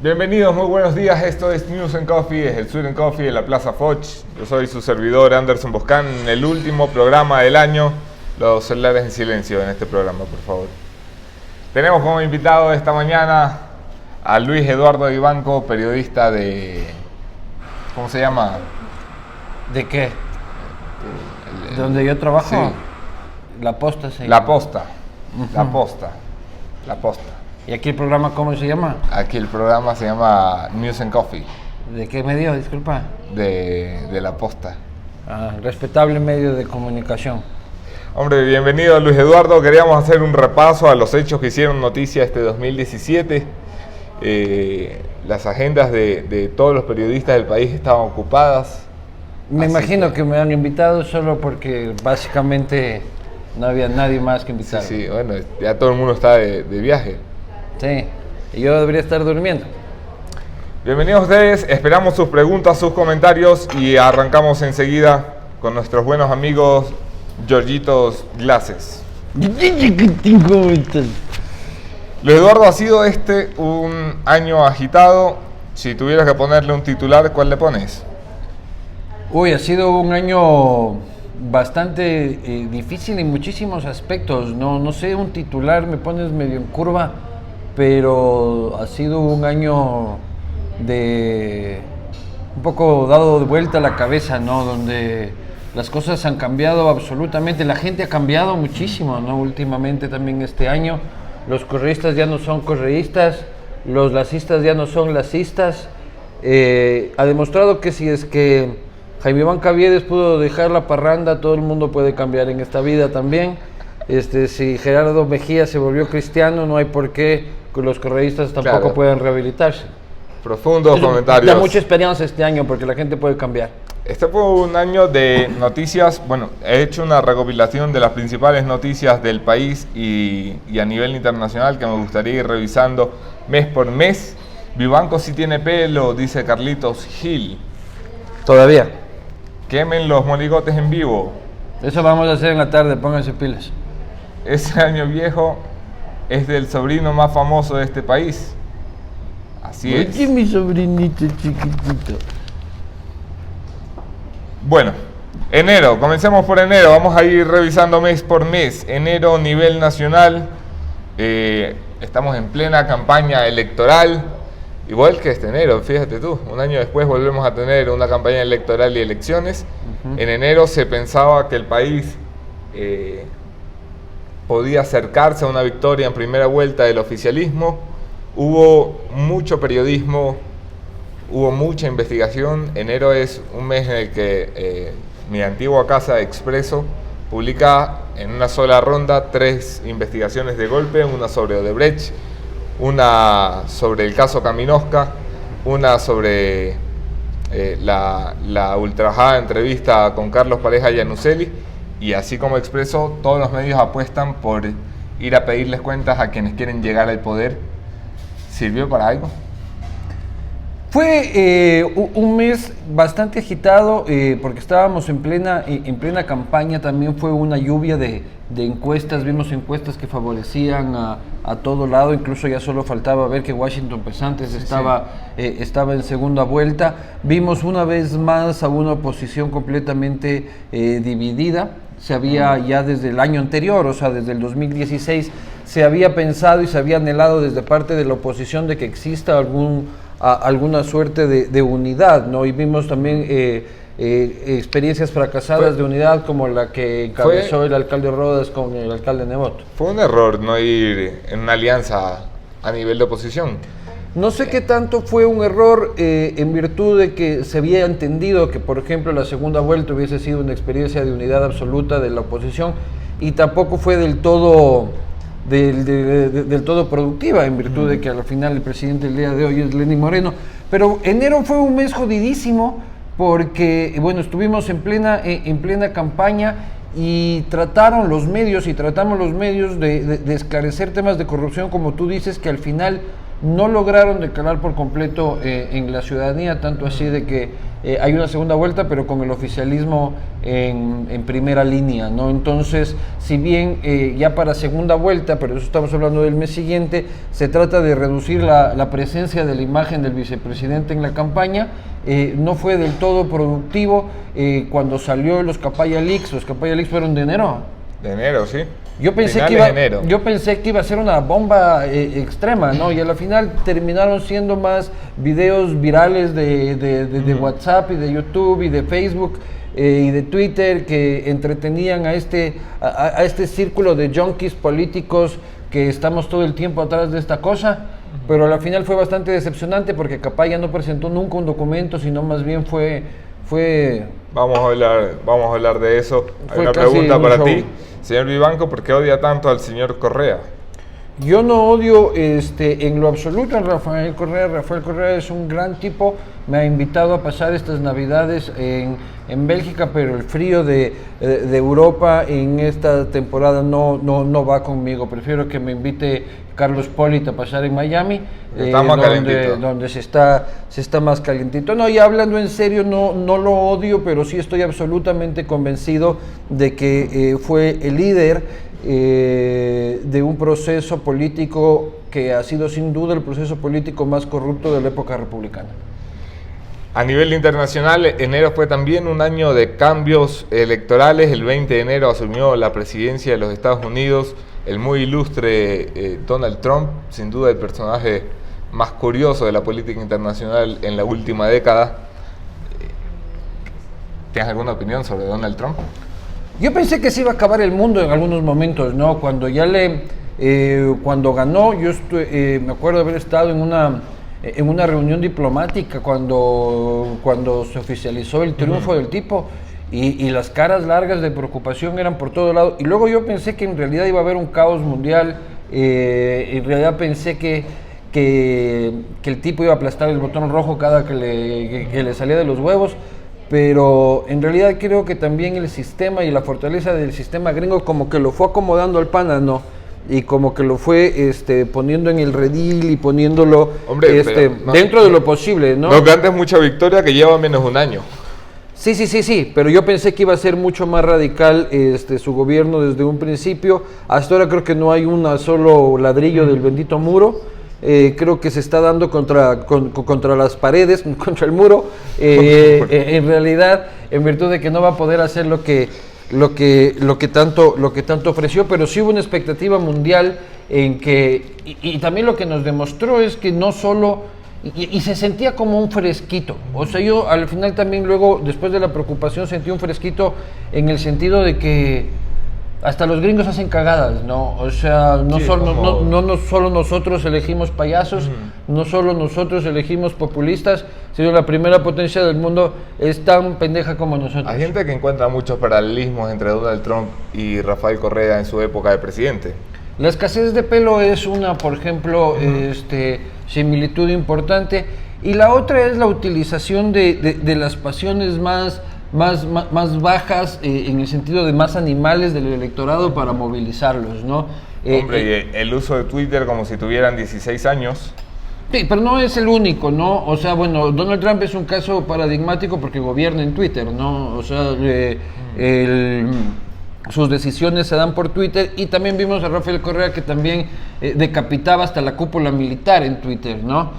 Bienvenidos, muy buenos días. Esto es News and Coffee, es el Sweet and Coffee de la Plaza Foch. Yo soy su servidor Anderson Boscan. En el último programa del año, los celulares en silencio en este programa, por favor. Tenemos como invitado esta mañana a Luis Eduardo Vivanco, periodista de... ¿Cómo se llama? ¿De qué? ¿Donde yo trabajo? Sí. La Posta se La llama. Posta. La Posta. La Posta. ¿Y aquí el programa cómo se llama? Aquí el programa se llama News and Coffee, ¿De qué medio? Disculpa. de La Posta. Respetable medio de comunicación. Hombre, bienvenido Luis Eduardo. Queríamos hacer un repaso a los hechos que hicieron noticia este 2017. Las agendas de todos los periodistas del país estaban ocupadas. Me imagino que me han invitado solo porque básicamente no había nadie más que invitar. Sí, bueno, ya todo el mundo está de viaje. Sí, y yo debería estar durmiendo. Bienvenidos ustedes, esperamos sus preguntas, sus comentarios y arrancamos enseguida con nuestros buenos amigos Georgitos Glases. Luis Eduardo, ha sido un año agitado. Si tuvieras que ponerle un titular, ¿cuál le pones? Uy, ha sido un año bastante difícil en muchísimos aspectos. No sé, un titular me pones medio en curva, pero ha sido un año de un poco dado de vuelta a la cabeza, ¿no? Donde las cosas han cambiado absolutamente, la gente ha cambiado muchísimo, ¿no? Últimamente también este año, los correístas ya no son correístas, los lacistas ya no son lacistas. Ha demostrado que si es que Jaime Iván Caviedes pudo dejar la parranda, todo el mundo puede cambiar en esta vida también. Si Gerardo Mejía se volvió cristiano, no hay por qué que los correístas tampoco puedan rehabilitarse. Profundos comentarios. Da mucha esperanza este año porque la gente puede cambiar. Este fue un año de noticias. Bueno, he hecho una recopilación de las principales noticias del país y a nivel internacional que me gustaría ir revisando mes por mes. Vivanco sí tiene pelo, dice Carlitos Gil. Todavía. Quemen los monigotes en vivo. Eso vamos a hacer en la tarde, pónganse pilas. Ese año viejo es del sobrino más famoso de este país. Así es. Oye, mi sobrinito chiquitito. Bueno, enero, comencemos por enero. Vamos a ir revisando mes por mes. Enero, nivel nacional. Estamos en plena campaña electoral. Igual que este enero, fíjate tú, un año después volvemos a tener una campaña electoral y elecciones. En enero se pensaba que el país podía acercarse a una victoria en primera vuelta del oficialismo. Hubo mucho periodismo, hubo mucha investigación. Enero es un mes en el que mi antigua casa Expreso publica en una sola ronda 3 investigaciones de golpe, una sobre Odebrecht, una sobre el caso Caminosca, una sobre la ultrajada entrevista con Carlos Pareja Yanuseli, y así como Expreso, todos los medios apuestan por ir a pedirles cuentas a quienes quieren llegar al poder. ¿Sirvió para algo? Fue un mes bastante agitado porque estábamos en plena campaña. También fue una lluvia de encuestas. Vimos encuestas que favorecían a todo lado. Incluso ya solo faltaba ver que Washington pues antes estaba en segunda vuelta. Vimos una vez más a una oposición completamente dividida. Se había ya desde el año anterior, o sea, desde el 2016, se había pensado y se había anhelado desde parte de la oposición de que exista alguna suerte de unidad, ¿no? Y vimos también experiencias fracasadas de unidad como la que encabezó el alcalde Rodas con el alcalde Nebot. Fue un error no ir en una alianza a nivel de oposición. No sé qué tanto fue un error en virtud de que se había entendido que, por ejemplo, la segunda vuelta hubiese sido una experiencia de unidad absoluta de la oposición, y tampoco fue del todo productiva en virtud de que al final el presidente del día de hoy es Lenín Moreno. Pero enero fue un mes jodidísimo porque, bueno, estuvimos en plena campaña y tratamos los medios de esclarecer temas de corrupción, como tú dices, que al final no lograron decalar por completo en la ciudadanía, tanto así de que hay una segunda vuelta, pero con el oficialismo en primera línea, ¿no? Entonces, si bien ya para segunda vuelta, pero eso estamos hablando del mes siguiente, se trata de reducir la presencia de la imagen del vicepresidente en la campaña, no fue del todo productivo cuando salió los Capaya Leaks fueron de enero. De enero, sí. Yo pensé que iba a ser una bomba extrema, ¿no? Y a la final terminaron siendo más videos virales de WhatsApp y de YouTube y de Facebook y de Twitter que entretenían a este círculo de junkies políticos que estamos todo el tiempo atrás de esta cosa. Pero a la final fue bastante decepcionante porque Capaya no presentó nunca un documento, sino más bien fue Vamos a hablar de eso. Hay una pregunta para ti, señor Vivanco, ¿por qué odia tanto al señor Correa? Yo no odio en lo absoluto a Rafael Correa. Rafael Correa es un gran tipo, me ha invitado a pasar estas navidades en Bélgica, pero el frío de Europa en esta temporada no va conmigo. Prefiero que me invite Carlos Pollitt a pasar en Miami, donde se está más calentito. No, y hablando en serio, no lo odio, pero sí estoy absolutamente convencido de que fue el líder de un proceso político que ha sido sin duda el proceso político más corrupto de la época republicana. A nivel internacional, enero fue también un año de cambios electorales. El 20 de enero asumió la presidencia de los Estados Unidos el muy ilustre Donald Trump, sin duda el personaje más curioso de la política internacional en la última década. ¿Tienes alguna opinión sobre Donald Trump? Yo pensé que se iba a acabar el mundo en algunos momentos, ¿no? Cuando cuando ganó, me acuerdo de haber estado en una reunión diplomática cuando se oficializó el triunfo del tipo y las caras largas de preocupación eran por todo lado. Y luego yo pensé que en realidad iba a haber un caos mundial, en realidad pensé que el tipo iba a aplastar el botón rojo cada que le salía de los huevos. Pero en realidad creo que también el sistema y la fortaleza del sistema gringo como que lo fue acomodando al pana, ¿no? Y como que lo fue poniendo en el redil y poniéndolo dentro de lo posible, ¿no? No cantes mucha victoria que lleva menos de un año. Sí, pero yo pensé que iba a ser mucho más radical su gobierno desde un principio. Hasta ahora creo que no hay un solo ladrillo del bendito muro. Creo que se está dando contra las paredes, contra el muro, en realidad, en virtud de que no va a poder hacer lo que tanto ofreció, pero sí hubo una expectativa mundial en que, y también lo que nos demostró es que no solo, y se sentía como un fresquito, o sea, yo al final también luego, después de la preocupación, sentí un fresquito en el sentido de que hasta los gringos hacen cagadas, ¿no? O sea, no solo nosotros elegimos payasos, no solo nosotros elegimos populistas, sino la primera potencia del mundo es tan pendeja como nosotros. Hay gente que encuentra muchos paralelismos entre Donald Trump y Rafael Correa en su época de presidente. La escasez de pelo es una, por ejemplo, similitud importante, y la otra es la utilización de las pasiones más bajas, en el sentido de más animales del electorado para movilizarlos, ¿no? Hombre, y el uso de Twitter como si tuvieran 16 años. Sí, pero no es el único, ¿no? O sea, bueno, Donald Trump es un caso paradigmático porque gobierna en Twitter, ¿no? O sea, sus decisiones se dan por Twitter, y también vimos a Rafael Correa que también decapitaba hasta la cúpula militar en Twitter, ¿no?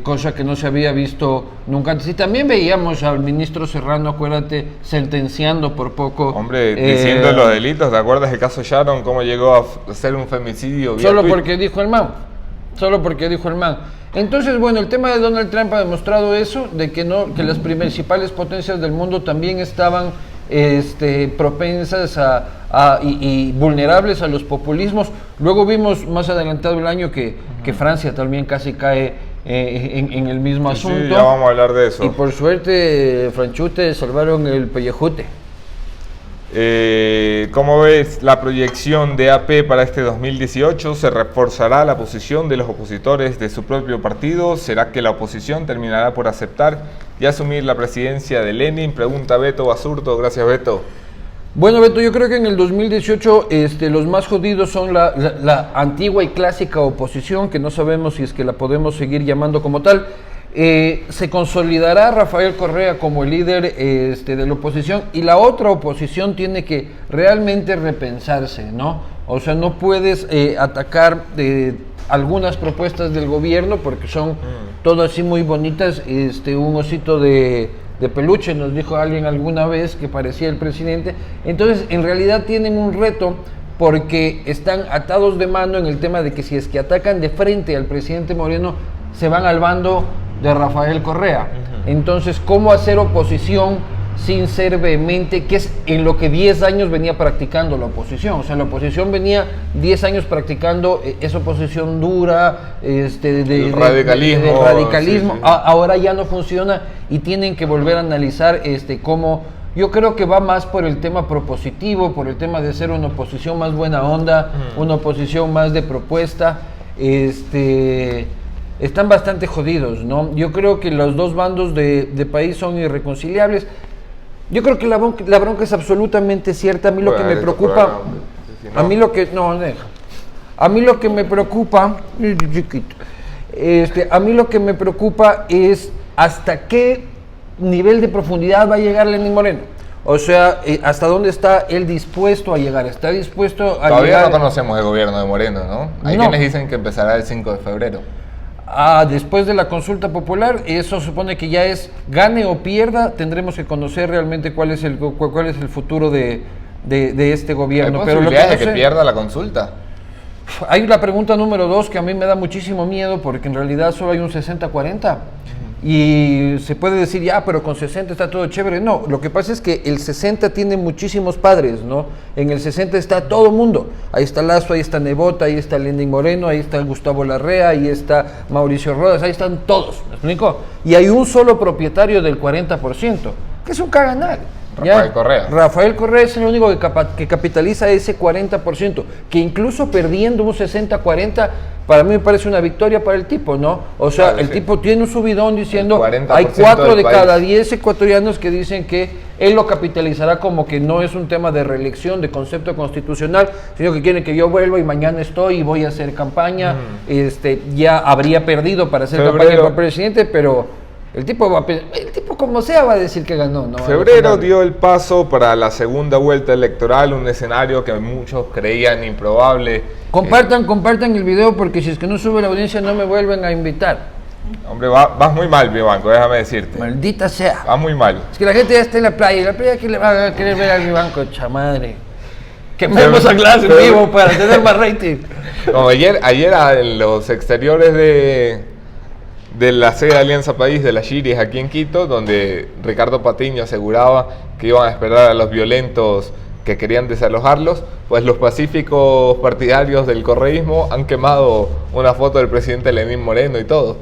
Cosa que no se había visto nunca antes. Y también veíamos al ministro Serrano, acuérdate, sentenciando por poco. Hombre, diciendo los delitos, ¿te acuerdas del caso Sharon? ¿Cómo llegó a ser un femicidio? Solo porque dijo el man. Entonces, bueno, el tema de Donald Trump ha demostrado eso, de que las principales potencias del mundo también estaban propensas y vulnerables a los populismos. Luego vimos más adelantado el año que Francia también casi cae en el mismo asunto. Sí, ya vamos a hablar de eso. Y por suerte, Franchute salvaron el pellejute. ¿Cómo ves la proyección de AP para este 2018? ¿Se reforzará la posición de los opositores de su propio partido? ¿Será que la oposición terminará por aceptar y asumir la presidencia de Lenin? Pregunta Beto Basurto. Gracias, Beto. Bueno, Beto, yo creo que en el 2018 los más jodidos son la antigua y clásica oposición, que no sabemos si es que la podemos seguir llamando como tal. se consolidará Rafael Correa como el líder de la oposición, y la otra oposición tiene que realmente repensarse, ¿no? O sea, no puedes atacar algunas propuestas del gobierno porque son todas así muy bonitas. Un osito de peluche, nos dijo alguien alguna vez que parecía el presidente. Entonces, en realidad tienen un reto porque están atados de mano en el tema de que si es que atacan de frente al presidente Moreno, se van al bando de Rafael Correa. Entonces, ¿cómo hacer oposición sin ser vehemente? Que es en lo que 10 años venía practicando la oposición. O sea, la oposición venía 10 años practicando esa oposición dura, de radicalismo. Sí. Ahora ya no funciona y tienen que volver a analizar cómo. Yo creo que va más por el tema propositivo, por el tema de ser una oposición más buena onda, una oposición más de propuesta. Están bastante jodidos, ¿no? Yo creo que los dos bandos de país son irreconciliables. Yo creo que la bronca es absolutamente cierta. A mí lo que me preocupa... A mí lo que... No, deja. A mí lo que me preocupa... Chiquito. A mí lo que me preocupa es hasta qué nivel de profundidad va a llegar Lenín Moreno. O sea, hasta dónde está él dispuesto a llegar. ¿Está dispuesto a llegar? Todavía no conocemos el gobierno de Moreno, ¿no? Hay quienes dicen que empezará el 5 de febrero. Después de la consulta popular, eso supone que ya es gane o pierda, tendremos que conocer realmente cuál es el futuro de este gobierno. ¿Hay posibilidades de que pierda la consulta? Hay la pregunta número 2 que a mí me da muchísimo miedo porque en realidad solo hay un 60-40. Y se puede decir, ya, pero con 60 está todo chévere. No, lo que pasa es que el 60 tiene muchísimos padres, ¿no? En el 60 está todo el mundo. Ahí está Lazo, ahí está Nebot, ahí está Lenín Moreno, ahí está Gustavo Larrea, ahí está Mauricio Rodas, ahí están todos, ¿me explico? Y hay un solo propietario del 40%, que es un caganal. Rafael Correa es el único que capitaliza ese 40%, que incluso perdiendo un 60-40, para mí me parece una victoria para el tipo, ¿no? O sea, claro, el tipo tiene un subidón diciendo, hay 4 de cada 10 ecuatorianos que dicen que él lo capitalizará como que no es un tema de reelección, de concepto constitucional, sino que quieren que yo vuelva y mañana estoy y voy a hacer campaña. Ya habría perdido para hacer campaña para presidente, pero... El tipo como sea va a decir que ganó, ¿no? Febrero dio el paso para la segunda vuelta electoral, un escenario que muchos creían improbable. Compartan el video porque si es que no sube la audiencia no me vuelven a invitar. Hombre, vas muy mal, Vivanco, déjame decirte. Maldita sea. Va muy mal. Es que la gente ya está en la playa que le va a querer ver a Vivanco, chamadre. Quememos a Glass en vivo para tener más rating. Como ayer en los exteriores de la sede de Alianza País de la Chiris aquí en Quito, donde Ricardo Patiño aseguraba que iban a esperar a los violentos que querían desalojarlos, pues los pacíficos partidarios del correísmo han quemado una foto del presidente Lenín Moreno y todo.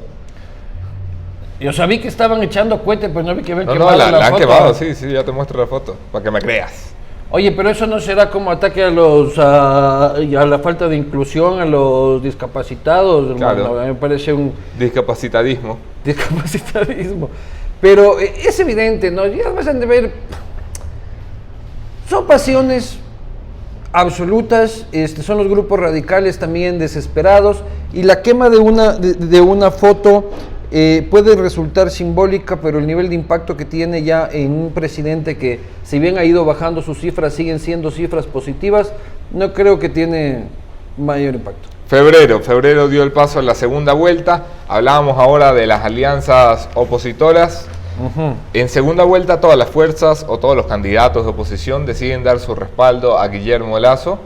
Yo sabía que estaban echando cohetes, pero no vi que habían quemado la foto. Han quemado, sí, ya te muestro la foto, para que me creas. Oye, pero eso no será como ataque a la falta de inclusión, a los discapacitados, claro. Hermano. A mí me parece un... Discapacitadismo. Pero es evidente, ¿no? Ya vas a ver... Son pasiones absolutas, son los grupos radicales también desesperados, y la quema de una foto... puede resultar simbólica, pero el nivel de impacto que tiene ya en un presidente que, si bien ha ido bajando sus cifras, siguen siendo cifras positivas, no creo que tiene mayor impacto. Febrero dio el paso a la segunda vuelta. Hablábamos ahora de las alianzas opositoras. En segunda vuelta, todas las fuerzas o todos los candidatos de oposición deciden dar su respaldo a Guillermo Lasso.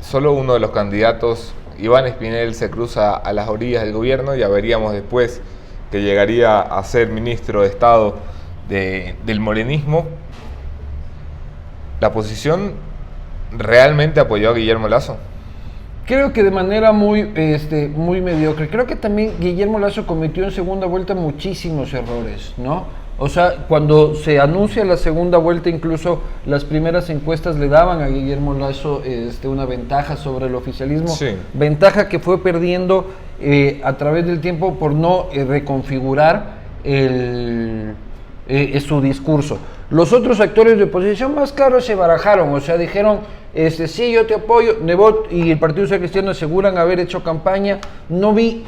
Solo uno de los candidatos, Iván Espinel, se cruza a las orillas del gobierno. Ya veríamos después que llegaría a ser ministro de Estado del morenismo. ¿La oposición realmente apoyó a Guillermo Lasso? Creo que de manera muy mediocre. Creo que también Guillermo Lasso cometió en segunda vuelta muchísimos errores, ¿no? O sea, cuando se anuncia la segunda vuelta, incluso las primeras encuestas le daban a Guillermo Lasso una ventaja sobre el oficialismo. Sí. Ventaja que fue perdiendo a través del tiempo por no reconfigurar su discurso. Los otros actores de oposición más claros se barajaron, o sea, dijeron, sí, yo te apoyo. Nebot y el Partido Social Cristiano aseguran haber hecho campaña. No vi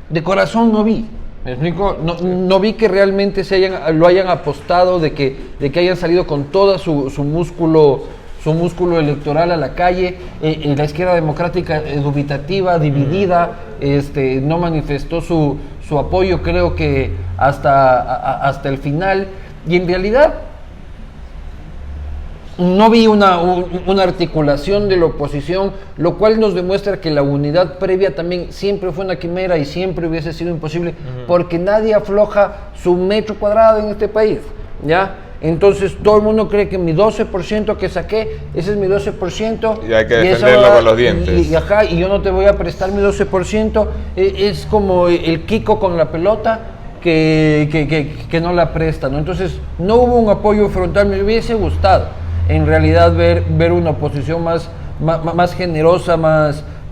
De corazón no vi. ¿Me explico? No vi que realmente lo hayan apostado, de que hayan salido con todo su músculo electoral a la calle. La izquierda democrática dubitativa, dividida, no manifestó su apoyo, creo que hasta el final. Y en realidad no vi una articulación de la oposición, lo cual nos demuestra que la unidad previa también siempre fue una quimera y siempre hubiese sido imposible, porque nadie afloja su metro cuadrado en este país, ¿ya? Entonces todo el mundo cree que mi 12% que saqué, ese es mi 12%. Y hay que defenderlo con los dientes. Y yo no te voy a prestar mi 12%, es como el Kiko con la pelota, que no la presta, ¿no? Entonces no hubo un apoyo frontal. Me hubiese gustado en realidad ver una oposición más generosa,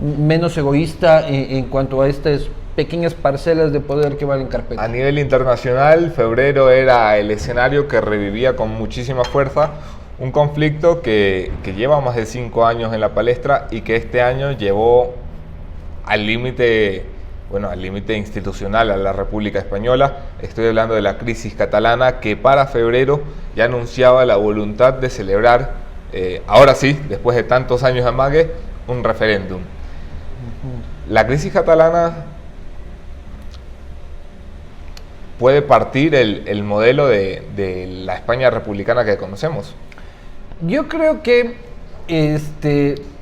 menos egoísta en cuanto a estas pequeñas parcelas de poder que valen carpeta. A nivel internacional, febrero era el escenario que revivía con muchísima fuerza un conflicto que lleva más de 5 años en la palestra y que este año llevó al límite institucional a la República Española. Estoy hablando de la crisis catalana, que para febrero ya anunciaba la voluntad de celebrar, ahora sí, después de tantos años de amague, un referéndum. La crisis catalana puede partir el modelo de la España republicana que conocemos. Yo creo que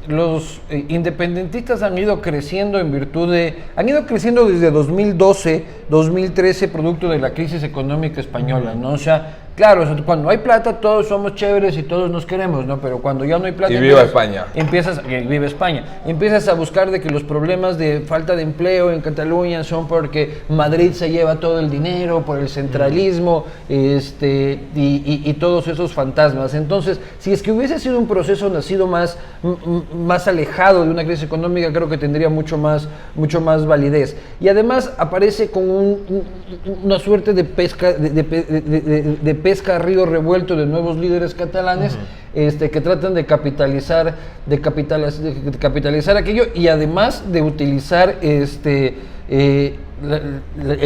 los independentistas han ido creciendo han ido creciendo desde 2012, 2013, producto de la crisis económica española, ¿no? O sea, claro, cuando hay plata todos somos chéveres y todos nos queremos, ¿no? Pero cuando ya no hay plata... Y viva España. Viva España. Empiezas a buscar de que los problemas de falta de empleo en Cataluña son porque Madrid se lleva todo el dinero, por el centralismo, y todos esos fantasmas. Entonces, si es que hubiese sido un proceso nacido más alejado de una crisis económica, creo que tendría mucho más validez. Y además aparece con una suerte de pesca de pesca a río revuelto de nuevos líderes catalanes, que tratan de capitalizar aquello, y además de utilizar el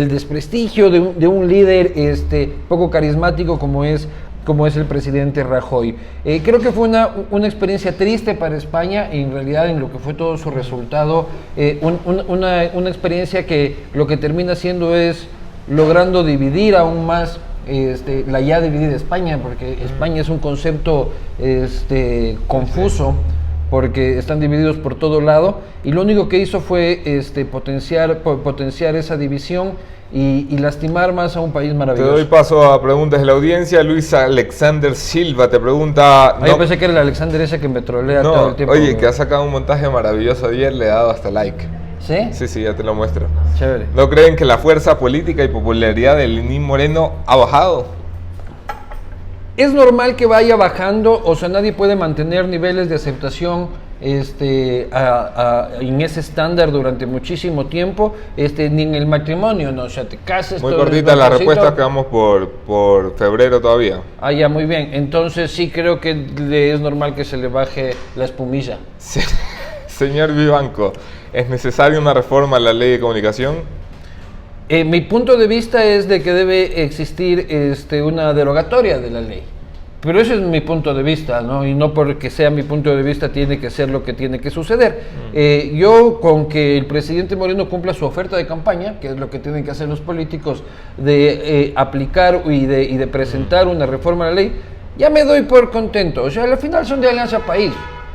desprestigio de un líder poco carismático como es el presidente Rajoy. Creo que fue una experiencia triste para España, en realidad en lo que fue todo su resultado, una experiencia que lo que termina haciendo es logrando dividir aún más la ya dividida España, porque España es un concepto confuso, porque están divididos por todo lado, y lo único que hizo fue potenciar esa división y lastimar más a un país maravilloso. Te doy paso a preguntas de la audiencia. Luis Alexander Silva te pregunta... Yo pensé que era el Alexander ese que me trolea todo el tiempo. Oye, que ha sacado un montaje maravilloso ayer, le he dado hasta like. ¿Sí? Sí, ya te lo muestro. Chévere. ¿No creen que la fuerza política y popularidad de Lenín Moreno ha bajado? Es normal que vaya bajando, o sea, nadie puede mantener niveles de aceptación en ese estándar durante muchísimo tiempo, ni en el matrimonio, ¿no? O sea, te casas... Muy cortita la respuesta, quedamos por febrero todavía. Ah, ya, muy bien. Entonces sí creo que es normal que se le baje la espumilla. Sí. Señor Vivanco, ¿es necesaria una reforma a la ley de comunicación? Mi punto de vista es de que debe existir una derogatoria de la ley. Pero ese es mi punto de vista, ¿no? Y no porque sea mi punto de vista tiene que ser lo que tiene que suceder. Yo, con que el presidente Moreno cumpla su oferta de campaña, que es lo que tienen que hacer los políticos, de aplicar y de presentar una reforma a la ley, ya me doy por contento. O sea, al final son de Alianza País.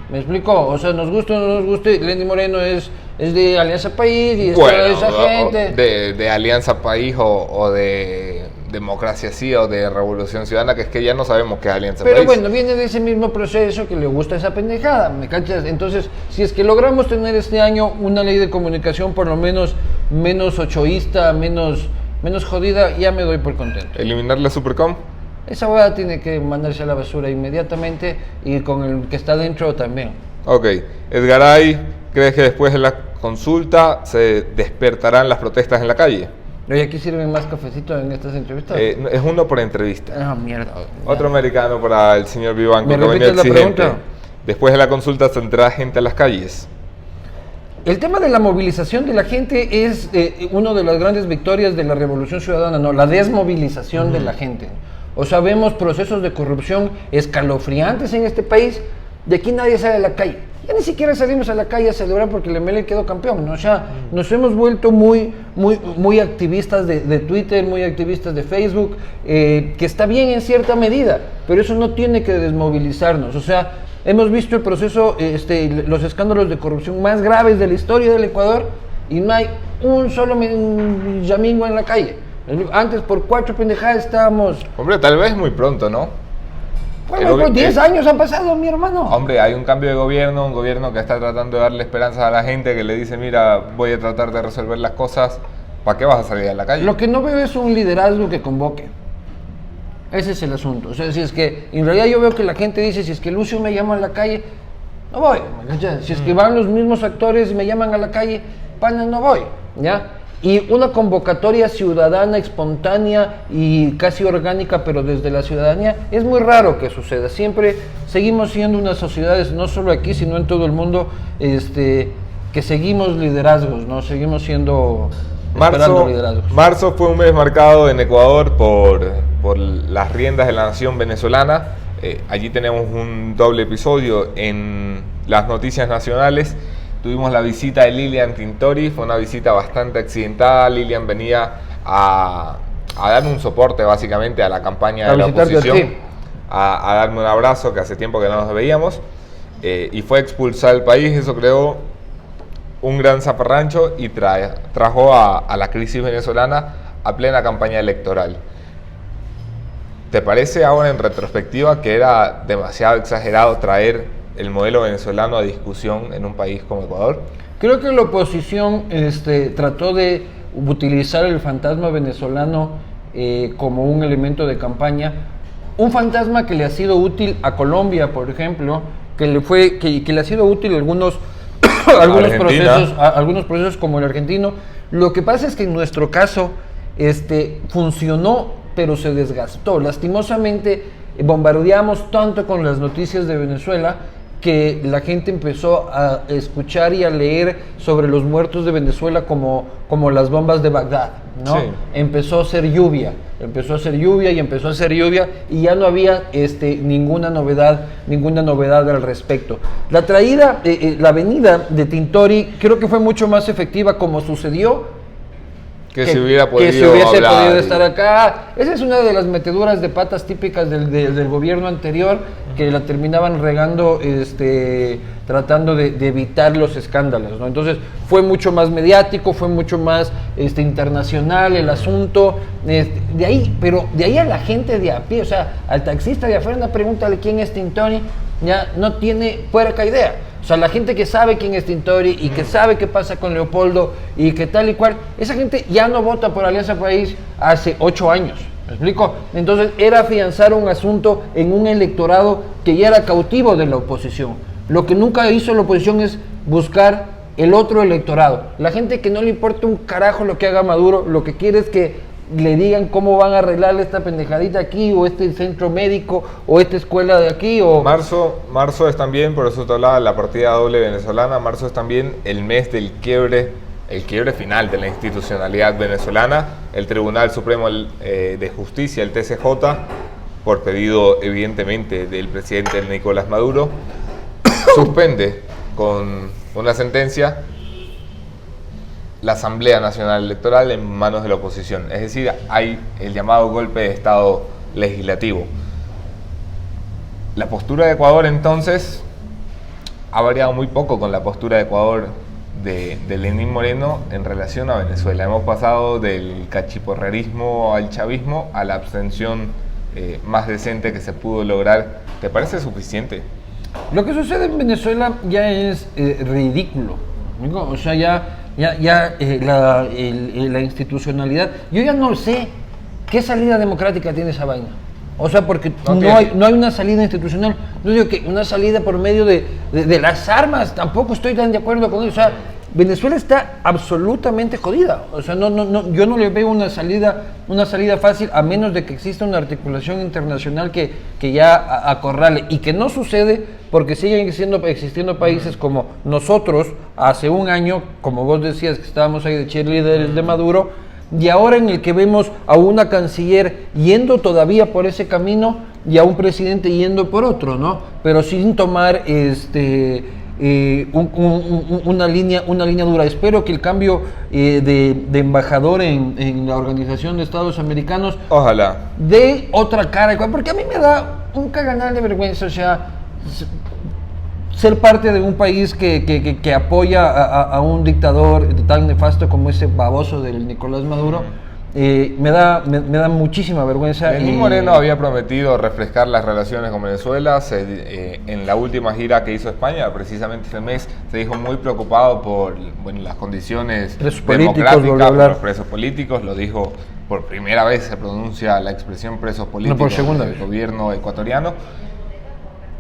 ¿Me explico? O sea, nos guste o no nos guste, Lenín Moreno es de Alianza País y es toda esa gente. De Alianza País o de Democracia Sí o de Revolución Ciudadana, que es que ya no sabemos qué es Alianza País. Pero bueno, viene de ese mismo proceso que le gusta esa pendejada, ¿me cachas? Entonces, si es que logramos tener este año una ley de comunicación por lo menos ochoísta, menos jodida, ya me doy por contento. ¿Eliminar la Supercom? Esa hueá tiene que mandarse a la basura inmediatamente, y con el que está dentro también. Ok. Edgaray, ¿crees que después de la consulta se despertarán las protestas en la calle? Oye, ¿aquí sirven más cafecito en estas entrevistas? Es uno por entrevista. Ah, mierda. Otro americano para el señor Vivanco. ¿Me repites la pregunta? Después de la consulta, ¿saldrá gente a las calles? El tema de la movilización de la gente es una de las grandes victorias de la Revolución Ciudadana, ¿no? La desmovilización de la gente. O sea, vemos procesos de corrupción escalofriantes en este país. De aquí nadie sale a la calle. Ya ni siquiera salimos a la calle a celebrar porque el MLE quedó campeón, ¿no? O sea, nos hemos vuelto muy activistas de Twitter, muy activistas de Facebook, que está bien en cierta medida, pero eso no tiene que desmovilizarnos. O sea, hemos visto el proceso, los escándalos de corrupción más graves de la historia del Ecuador y no hay un solo yamingo en la calle. Antes por 4 pendejadas estábamos... Hombre, tal vez muy pronto, ¿no? Bueno, 10 años han pasado, mi hermano. Hombre, hay un cambio de gobierno, un gobierno que está tratando de darle esperanza a la gente, que le dice, mira, voy a tratar de resolver las cosas, ¿para qué vas a salir a la calle? Lo que no veo es un liderazgo que convoque. Ese es el asunto. O sea, si es que, en realidad yo veo que la gente dice, si es que Lucio me llama a la calle, no voy. Si es que van los mismos actores y me llaman a la calle, pana, no voy, ¿ya? Y una convocatoria ciudadana, espontánea y casi orgánica, pero desde la ciudadanía, es muy raro que suceda. Siempre seguimos siendo unas sociedades, no solo aquí, sino en todo el mundo, que seguimos liderazgos, ¿no? Seguimos siendo... Marzo fue un mes marcado en Ecuador por las riendas de la nación venezolana. Allí tenemos un doble episodio en las noticias nacionales. Tuvimos la visita de Lilian Tintori, fue una visita bastante accidentada. Lilian venía a darme un soporte básicamente a la campaña de la oposición, a darme un abrazo, que hace tiempo que no nos veíamos, y fue expulsada del país. Eso creó un gran zafarrancho y trajo a la crisis venezolana a plena campaña electoral. ¿Te parece ahora en retrospectiva que era demasiado exagerado traer el modelo venezolano a discusión en un país como Ecuador? Creo que la oposición trató de utilizar el fantasma venezolano como un elemento de campaña, un fantasma que le ha sido útil a Colombia, por ejemplo, que le ha sido útil a algunos procesos como el argentino. Lo que pasa es que en nuestro caso funcionó, pero se desgastó. Lastimosamente bombardeamos tanto con las noticias de Venezuela que la gente empezó a escuchar y a leer sobre los muertos de Venezuela como las bombas de Bagdad, ¿no? Sí. Empezó a ser lluvia y ya no había ninguna novedad al respecto. La venida de Tintori creo que fue mucho más efectiva como sucedió que se hubiese podido estar acá. Esa es una de las meteduras de patas típicas del gobierno anterior, que la terminaban regando tratando de evitar los escándalos, ¿no? Entonces fue mucho más mediático, fue mucho más internacional el asunto, pero de ahí a la gente de a pie, o sea, al taxista de afuera, pregúntale quién es Tintori, ya no tiene puerca idea. O sea, la gente que sabe quién es Tintori y que sabe qué pasa con Leopoldo y que tal y cual, esa gente ya no vota por Alianza País hace 8 años. ¿Me explico? Entonces era afianzar un asunto en un electorado que ya era cautivo de la oposición. Lo que nunca hizo la oposición es buscar el otro electorado. La gente que no le importa un carajo lo que haga Maduro, lo que quiere es que le digan cómo van a arreglar esta pendejadita aquí, o este centro médico, o esta escuela de aquí, o... Marzo es también, por eso te hablaba de la partida doble venezolana, marzo es también el mes del quiebre final de la institucionalidad venezolana. El Tribunal Supremo de Justicia, el TCJ, por pedido evidentemente del presidente Nicolás Maduro, suspende con una sentencia la Asamblea Nacional Electoral en manos de la oposición. Es decir, hay el llamado golpe de Estado legislativo. La postura de Ecuador entonces ha variado muy poco con la postura de Ecuador de Lenín Moreno en relación a Venezuela. Hemos pasado del cachiporrerismo al chavismo a la abstención más decente que se pudo lograr. ¿Te parece suficiente? Lo que sucede en Venezuela ya es ridículo. O sea, la institucionalidad, yo ya no sé qué salida democrática tiene esa vaina. O sea, porque no hay una salida institucional. No digo que una salida por medio de las armas, tampoco estoy tan de acuerdo con eso. O sea, Venezuela está absolutamente jodida. O sea, yo no le veo una salida fácil, a menos de que exista una articulación internacional que ya acorrale. Y que no sucede porque siguen existiendo países como nosotros, hace un año, como vos decías, que estábamos ahí de cheerleaders de Maduro, y ahora en el que vemos a una canciller yendo todavía por ese camino y a un presidente yendo por otro, ¿no? Pero sin tomar una línea dura. Espero que el cambio de embajador en la Organización de Estados Americanos, ojalá, dé otra cara, porque a mí me da un caganal de vergüenza, o sea, ser parte de un país que apoya a un dictador tan nefasto como ese baboso del Nicolás Maduro. Me da muchísima vergüenza. Lenín Moreno había prometido refrescar las relaciones con Venezuela. En la última gira que hizo España, precisamente este mes, se dijo muy preocupado por las condiciones democráticas, por los presos políticos. Lo dijo por primera vez, se pronuncia la expresión presos políticos del gobierno ecuatoriano.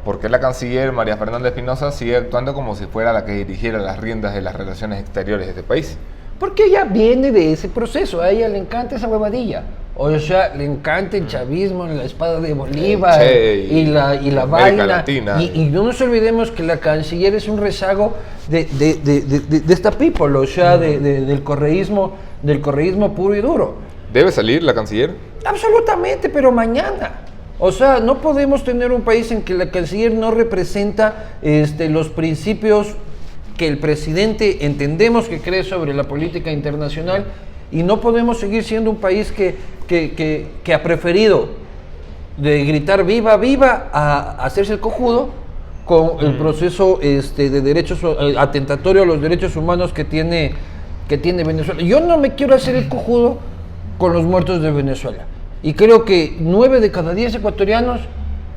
Porque la canciller María Fernanda Espinosa sigue actuando como si fuera la que dirigiera las riendas de las relaciones exteriores de este país. Porque ella viene de ese proceso, a ella le encanta esa huevadilla. O sea, le encanta el chavismo, la espada de Bolívar y la vaina. Latina. Y no nos olvidemos que la canciller es un rezago de esta people, o sea, del correísmo puro y duro. ¿Debe salir la canciller? Absolutamente, pero mañana. O sea, no podemos tener un país en que la canciller no representa los principios que el presidente entendemos que cree sobre la política internacional, y no podemos seguir siendo un país que ha preferido de gritar viva, viva a hacerse el cojudo con el proceso de derechos atentatorio a los derechos humanos que tiene Venezuela. Yo no me quiero hacer el cojudo con los muertos de Venezuela, y creo que 9 de cada 10 ecuatorianos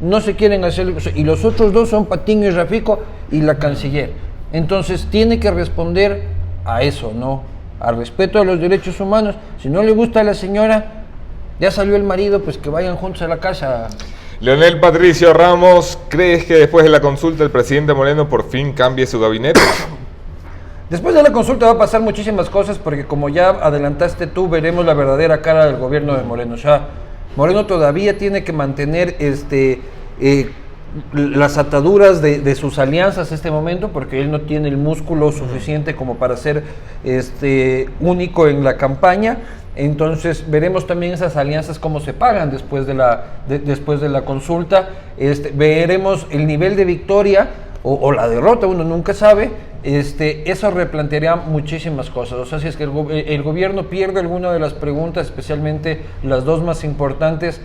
no se quieren hacer, y los otros 2 son Patiño y Rafico y la canciller. Entonces tiene que responder a eso, ¿no? Al respeto a los derechos humanos. Si no le gusta a la señora, ya salió el marido, pues que vayan juntos a la casa. Leonel Patricio Ramos, ¿crees que después de la consulta el presidente Moreno por fin cambie su gabinete? Después de la consulta va a pasar muchísimas cosas, porque como ya adelantaste tú, veremos la verdadera cara del gobierno de Moreno. O sea, Moreno todavía tiene que mantener las ataduras de sus alianzas en este momento, porque él no tiene el músculo suficiente como para ser único en la campaña. Entonces veremos también esas alianzas cómo se pagan después de la consulta. Veremos el nivel de victoria o la derrota, uno nunca sabe. Eso replantearía muchísimas cosas. O sea, si es que el gobierno pierde alguna de las preguntas, especialmente las 2 más importantes,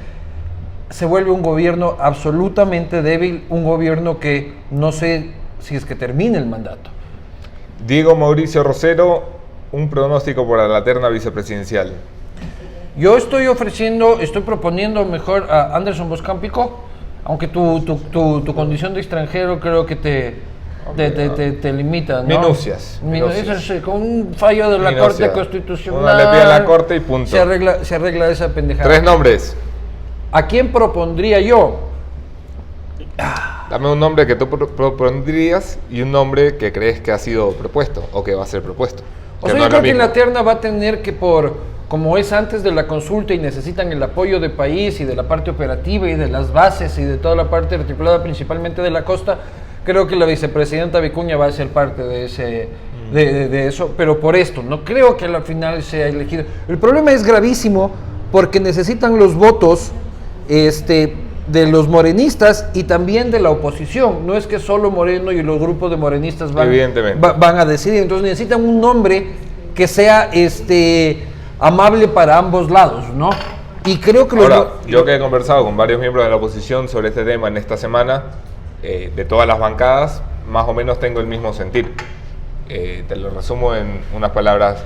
se vuelve un gobierno absolutamente débil, un gobierno que no sé si es que termine el mandato. Diego Mauricio Rosero, un pronóstico para la terna vicepresidencial. Yo estoy proponiendo mejor a Anderson Boscampico, aunque tu condición de extranjero creo que te limita, ¿no? Minucias. Con un fallo de la Corte Constitucional. Uno le pide a la Corte y punto. Se arregla esa pendejada. 3 nombres. ¿A quién propondría yo? Dame un nombre que tú propondrías y un nombre que crees que ha sido propuesto o que va a ser propuesto. O sea, yo creo que la terna va a tener que, como es antes de la consulta y necesitan el apoyo del país y de la parte operativa y de las bases y de toda la parte articulada principalmente de la costa, creo que la vicepresidenta Vicuña va a ser parte de eso, pero por esto, no creo que al final sea elegido. El problema es gravísimo porque necesitan los votos de los morenistas y también de la oposición. No es que solo Moreno y los grupos de morenistas van a decidir. Entonces necesitan un nombre que sea amable para ambos lados, ¿no? Y creo que yo que he conversado con varios miembros de la oposición sobre este tema en esta semana, de todas las bancadas, más o menos tengo el mismo sentir. Te lo resumo en unas palabras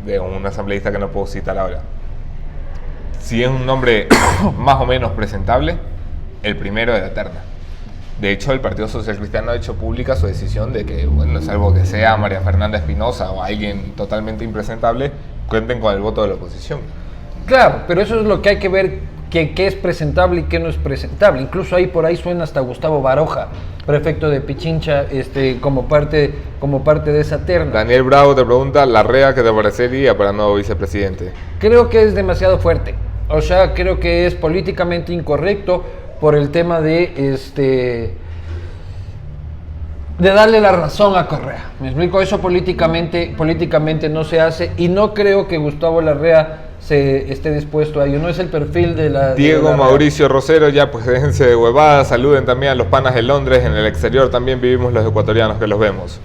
de un asambleísta que no puedo citar ahora. Si es un nombre más o menos presentable, el primero de la terna. De hecho, el Partido Social Cristiano ha hecho pública su decisión de que, bueno, salvo que sea María Fernanda Espinosa o alguien totalmente impresentable, cuenten con el voto de la oposición. Claro, pero eso es lo que hay que ver qué es presentable y qué no es presentable. Incluso ahí por ahí suena hasta Gustavo Baroja, prefecto de Pichincha, como parte de esa terna. Daniel Bravo te pregunta, ¿Larrea qué te parecería para nuevo vicepresidente? Creo que es demasiado fuerte. O sea, creo que es políticamente incorrecto por el tema de darle la razón a Correa. Me explico, eso políticamente no se hace y no creo que Gustavo Larrea se esté dispuesto a ello. No es el perfil de la... Diego Mauricio Rosero, ya pues déjense de huevadas, saluden también a los panas de Londres, en el exterior también vivimos los ecuatorianos que los vemos.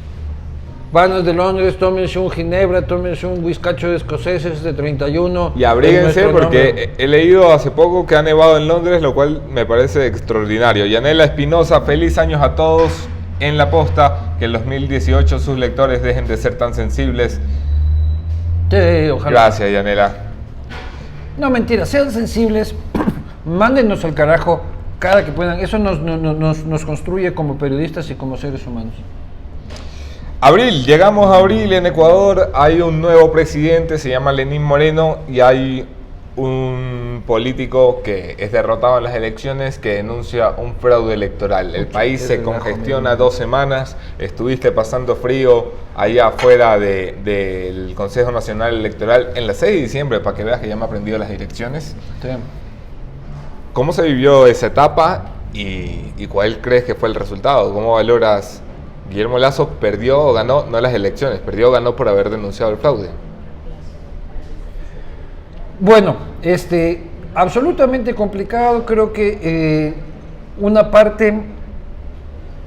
Panas de Londres, tómense un ginebra, tómense un whiskacho de escoceses de 31. Y abríguense porque he leído hace poco que ha nevado en Londres, lo cual me parece extraordinario. Yanela Espinosa, feliz años a todos en La Posta, que en 2018 sus lectores dejen de ser tan sensibles. Sí, ojalá. Gracias, Yanela. No, mentira, sean sensibles, mándenos al carajo cada que puedan. Eso nos construye como periodistas y como seres humanos. Abril, llegamos a abril en Ecuador, hay un nuevo presidente, se llama Lenín Moreno, y hay un político que es derrotado en las elecciones que denuncia un fraude electoral. El país se congestiona 2 semanas, estuviste pasando frío allá afuera del Consejo Nacional Electoral en la 6 de diciembre, para que veas que ya me he aprendido las direcciones. Sí. ¿Cómo se vivió esa etapa y cuál crees que fue el resultado? ¿Cómo valoras? Guillermo Lasso perdió o ganó, no las elecciones, perdió o ganó por haber denunciado el fraude. Bueno, absolutamente complicado. Creo que una parte,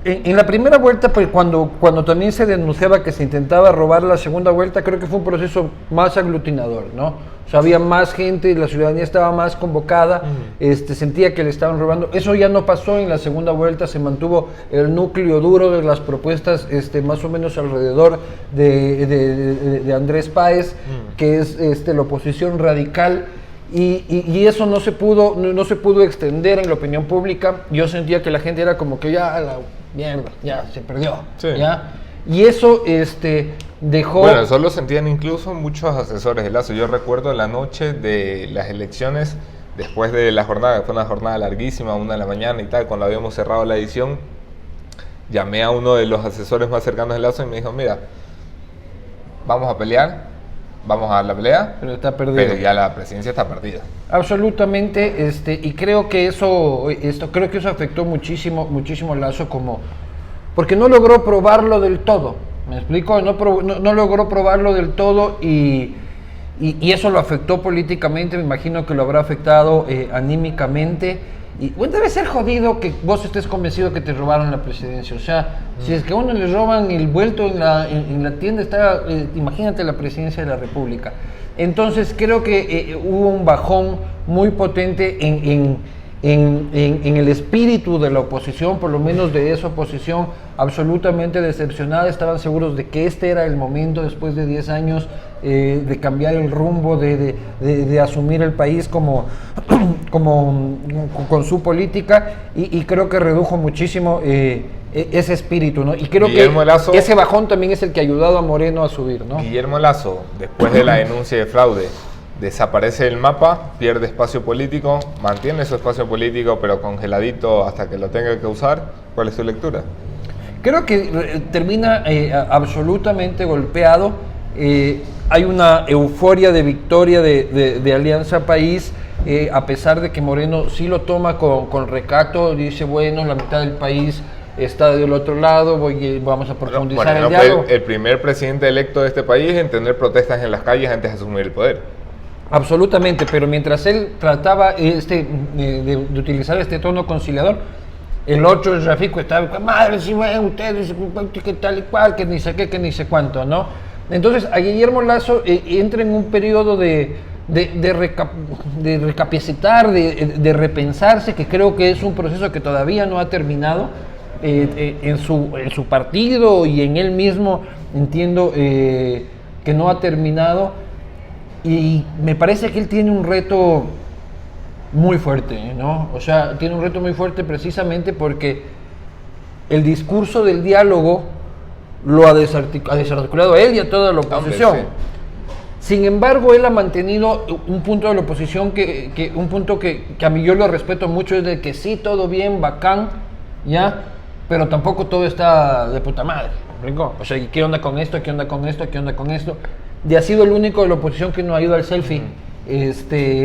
en la primera vuelta, pues cuando también se denunciaba que se intentaba robar la segunda vuelta, creo que fue un proceso más aglutinador, ¿no? O sea, había más gente, la ciudadanía estaba más convocada, sentía que le estaban robando. Eso ya no pasó en la segunda vuelta, se mantuvo el núcleo duro de las propuestas, más o menos alrededor de Andrés Páez, que es la oposición radical. Y eso no se pudo extender en la opinión pública. Yo sentía que la gente era como que ya, la mierda, ya se perdió, sí. ¿Ya? Y eso dejó... Bueno, eso lo sentían incluso muchos asesores de Lasso. Yo recuerdo la noche de las elecciones, después de la jornada, que fue una jornada larguísima, 1 de la mañana y tal, cuando habíamos cerrado la edición, llamé a uno de los asesores más cercanos de Lasso y me dijo, mira, vamos a pelear, vamos a dar la pelea, pero está perdido. Pero ya la presidencia está perdida. Absolutamente, y creo que eso afectó muchísimo a Lasso porque no logró probarlo del todo. ¿Me explico? No logró probarlo del todo y eso lo afectó políticamente. Me imagino que lo habrá afectado anímicamente. Y bueno, debe ser jodido que vos estés convencido que te robaron la presidencia. O sea, si es que a uno le roban el vuelto en la tienda, imagínate la presidencia de la República. Entonces creo que hubo un bajón muy potente en el espíritu de la oposición, por lo menos de esa oposición absolutamente decepcionada. Estaban seguros de que este era el momento, después de 10 años, de cambiar el rumbo, de asumir el país con su política, y creo que redujo muchísimo ese espíritu, ¿no? Y creo Guillermo Lasso, ese bajón también es el que ha ayudado a Moreno a subir, ¿no? Guillermo Lasso, después de la denuncia de fraude, desaparece del mapa, pierde espacio político, mantiene su espacio político pero congeladito hasta que lo tenga que usar. ¿Cuál es su lectura? Creo que termina absolutamente golpeado. Hay una euforia de victoria de Alianza País, a pesar de que Moreno sí lo toma con recato, dice, bueno, la mitad del país está del otro lado, vamos a profundizar el diálogo. Fue el primer presidente electo de este país en tener protestas en las calles antes de asumir el poder. Absolutamente, pero mientras él trataba de utilizar este tono conciliador, el otro, el Rafico, estaba, madre, si ven ustedes, que tal y cual, que ni sé qué, que ni sé cuánto, ¿no? Entonces, a Guillermo Lasso entra en un periodo de recapacitar, de repensarse, que creo que es un proceso que todavía no ha terminado en su partido y en él mismo. Entiendo que no ha terminado. Y me parece que él tiene un reto muy fuerte, ¿no? O sea, tiene un reto muy fuerte precisamente porque el discurso del diálogo lo ha desarticulado a él y a toda la oposición. Sin embargo, él ha mantenido un punto de la oposición un punto que a mí yo lo respeto mucho, es de que sí, todo bien, bacán, ¿ya? Pero tampoco todo está de puta madre, ¿no? O sea, ¿qué onda con esto? ¿Qué onda con esto? ¿Qué onda con esto? Y ha sido el único de la oposición que no ha ido al selfie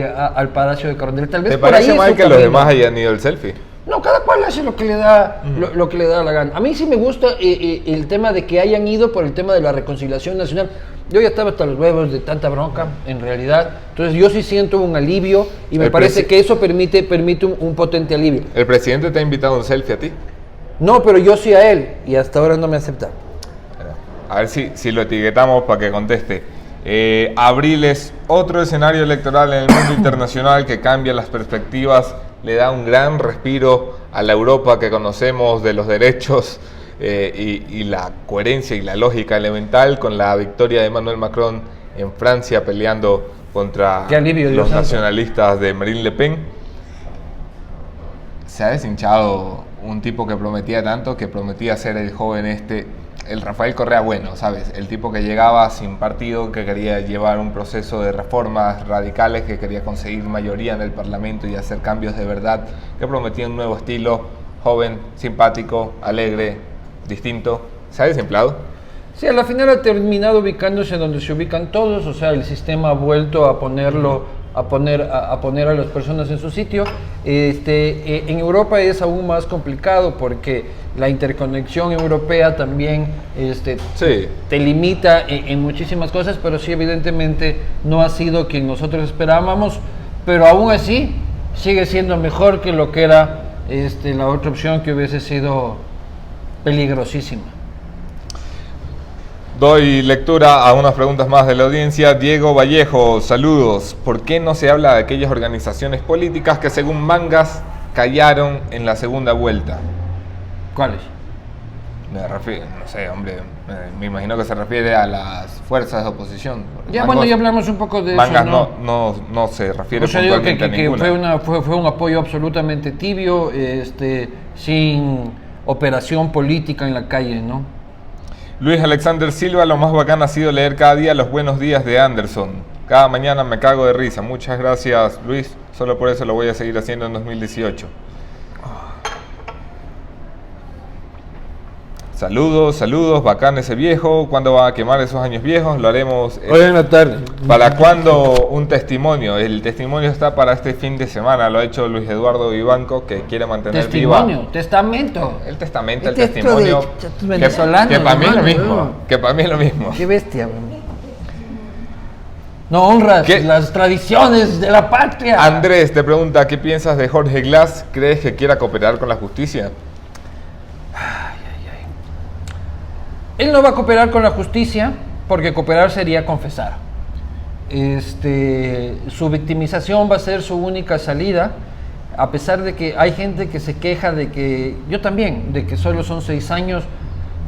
al Palacio de Coronel. Tal vez ¿Te por parece ahí mal que los demás hayan ido al selfie? No, cada cual hace lo que le da, lo que le da la gana. A mí sí me gusta el tema de que hayan ido por el tema de la reconciliación nacional. Yo ya estaba hasta los huevos de tanta bronca, en realidad. Entonces yo sí siento un alivio y me parece que eso permite un potente alivio. ¿El presidente te ha invitado a un selfie a ti? No, pero yo sí a él y hasta ahora no me acepta. A ver si lo etiquetamos para que conteste. Abril es otro escenario electoral en el mundo internacional que cambia las perspectivas, le da un gran respiro a la Europa que conocemos de los derechos y la coherencia y la lógica elemental con la victoria de Emmanuel Macron en Francia peleando contra los nacionalistas de Marine Le Pen. Se ha deshinchado un tipo que prometía tanto, que prometía ser el joven el Rafael Correa bueno, ¿sabes? El tipo que llegaba sin partido, que quería llevar un proceso de reformas radicales, que quería conseguir mayoría en el Parlamento y hacer cambios de verdad, que prometía un nuevo estilo, joven, simpático, alegre, distinto. ¿Se ha desemplado? Sí, a la final ha terminado ubicándose donde se ubican todos, o sea, el sistema ha vuelto a ponerlo, a poner a las personas en su sitio. En Europa es aún más complicado porque la interconexión europea también sí, te limita en muchísimas cosas, pero sí, evidentemente no ha sido quien nosotros esperábamos, pero aún así sigue siendo mejor que lo que era la otra opción, que hubiese sido peligrosísima. Doy lectura a unas preguntas más de la audiencia. Diego Vallejo, saludos. ¿Por qué no se habla de aquellas organizaciones políticas que según Mangas callaron en la segunda vuelta? ¿Cuáles? Me refiero, no sé, hombre, me imagino que se refiere a las fuerzas de oposición. Ya, bueno, ya hablamos un poco de Mangas eso, no se refiere o sea, digo puntualmente a ninguna. Fue un apoyo absolutamente tibio, sin operación política en la calle, ¿no? Luis Alexander Silva, lo más bacán ha sido leer cada día los buenos días de Anderson. Cada mañana me cago de risa. Muchas gracias, Luis. Solo por eso lo voy a seguir haciendo en 2018. Saludos, bacán ese viejo. ¿Cuándo va a quemar esos años viejos? Lo haremos. Hoy en la tarde. ¿Para cuándo un testimonio? El testimonio está para este fin de semana. Lo ha hecho Luis Eduardo Vivanco, que quiere mantener viva. Testamento. El testamento, el testimonio. Que para mí es lo mismo. Que para mí es lo mismo. Qué bestia, bro. No honras las tradiciones de la patria. Andrés te pregunta, ¿qué piensas de Jorge Glass? ¿Crees que quiera cooperar con la justicia? Él no va a cooperar con la justicia porque cooperar sería confesar. Su victimización va a ser su única salida, a pesar de que hay gente que se queja de que, yo también, de que solo son 6 años,